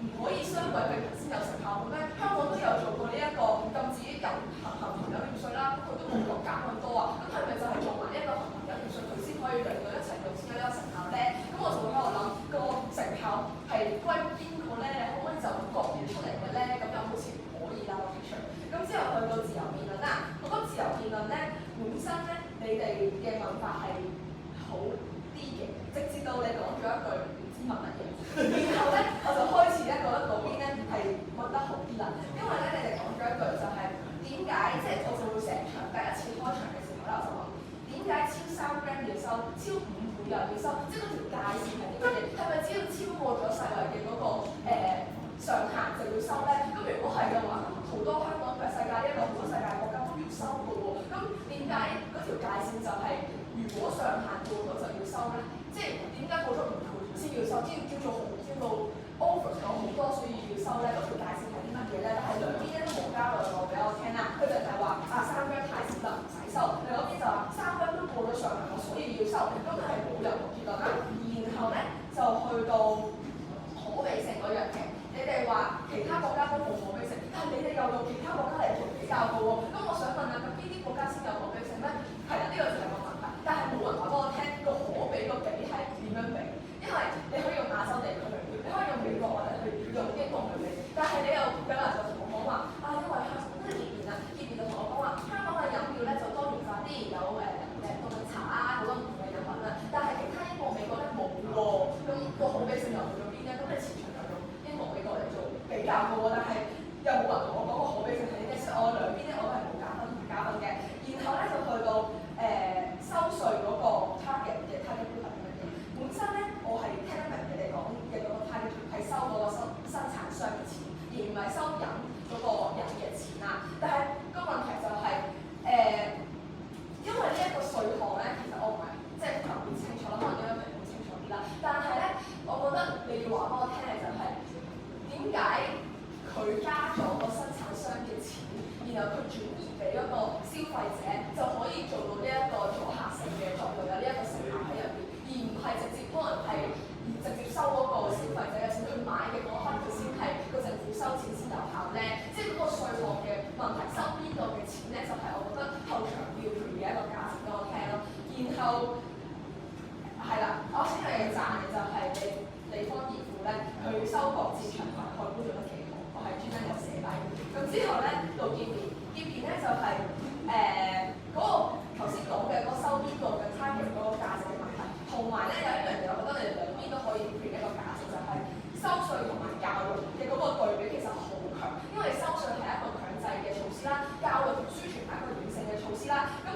唔可以雙軌並行先有成效嘅咩？香港都有做過呢一個禁止飲含料稅啦，佢都冇講減咁多啊，咁係咪就係做埋呢一個含料稅，佢先可以令到一齊用先有呢個成效咧？咁我就會喺度諗，個成效係歸邊個咧？可唔可以就咁割完出嚟嘅咧？咁又好似唔可以啦個 picture。咁之後去到自由辯論啦，我覺得自由辯論咧本身咧，你哋嘅問法係好啲嘅，直至到你講咗一句唔知問乜嘢，然後咧我就開始咧覺得嗰邊咧係問得好啲啦，因為咧你哋講咗一句就係點解，即係我就會成場第一次開場嘅時候咧，我就問點解超3 gram 要收，超5倍又要收，即係嗰條界線係啲乜嘢？係咪只要超過咗世衞嘅嗰個上限就要收咧？咁如果係嘅話，好多香港嘅世界呢一個好多世界國家都要收嘅喎，咁點解嗰條界線就係如果上限過咗就要收咧？即係點解過咗5倍先要收？叫做 over 咗好多，所以要收咧？嗰條界線係啲乜嘢咧？但係兩邊咧都冇交代過俾我聽啦。佢就係話3 gram 太少啦，唔使收。另外一邊就話3 gram 都過咗上限，所以要收。咁係冇任何結論啦。然後咧就去到可比性嗰樣嘅。你哋話其他國家都冇可比性，但係你哋又用其他國家嚟做比較嘅喎。咁我想問下，咁邊啲國家先有可比性咧？係啦，呢個就係個問題。但係冇人話俾我聽個可比個比係點樣比，因為你可以用亞洲地區去比，你可以用美國或者去用英國去比，但係你又有人就同我講話因為香港都係葉邊啊，葉邊就同我講話香港嘅飲料咧就多元化啲，有凍檸茶啊，好多唔同嘅飲品啊，但係其他英國美國咧冇喎，咁個可比性又去咗邊咧？咁你前場英國美國嚟做比較嘅喎，但係又冇人同我講個可比性係啲咩，所以我兩邊咧我都係冇加分同加分嘅。然後咧就去到收稅嗰個 target 嘅 target group 係乜嘢？本身咧我係聽得明你哋講嘅嗰個 target group 係收嗰個生產商嘅錢，而唔係收飲嗰個人嘅錢啦。但係個問題就係因為呢一個稅項咧，其實我唔係即係特別清楚啦，可能因為明會清楚啲啦。但係咧，我覺得你要話俾我聽嘅就係點解佢加咗個生產商嘅錢，然後佢轉移俾嗰個消費者，就可以做到呢一個阻嚇性嘅作用，有呢一個成效喺入邊，而唔係直接可能係直接收嗰個消費者嘅錢，佢買嘅嗰刻佢先係個政府收錢先有效咧。即係嗰個稅項嘅問題，收邊度嘅錢咧，就係我覺得後場要嘅一個價值俾我聽咯。然後係啦，我先係讚嘅就係李方賢富咧，佢收割戰場同埋概觀做得幾好，我係專登有寫低。咁之後咧到結辯咧就係嗰個頭先講嘅嗰收邊個嘅 target 嗰個價值嘅問題，同埋咧有一樣嘢，我覺得你哋兩邊都可以決一個價值，就係收稅同埋教育嘅嗰個對比其實好強，因為收稅係一個強制嘅措施啦，教育同宣傳係一個軟性嘅措施啦。咁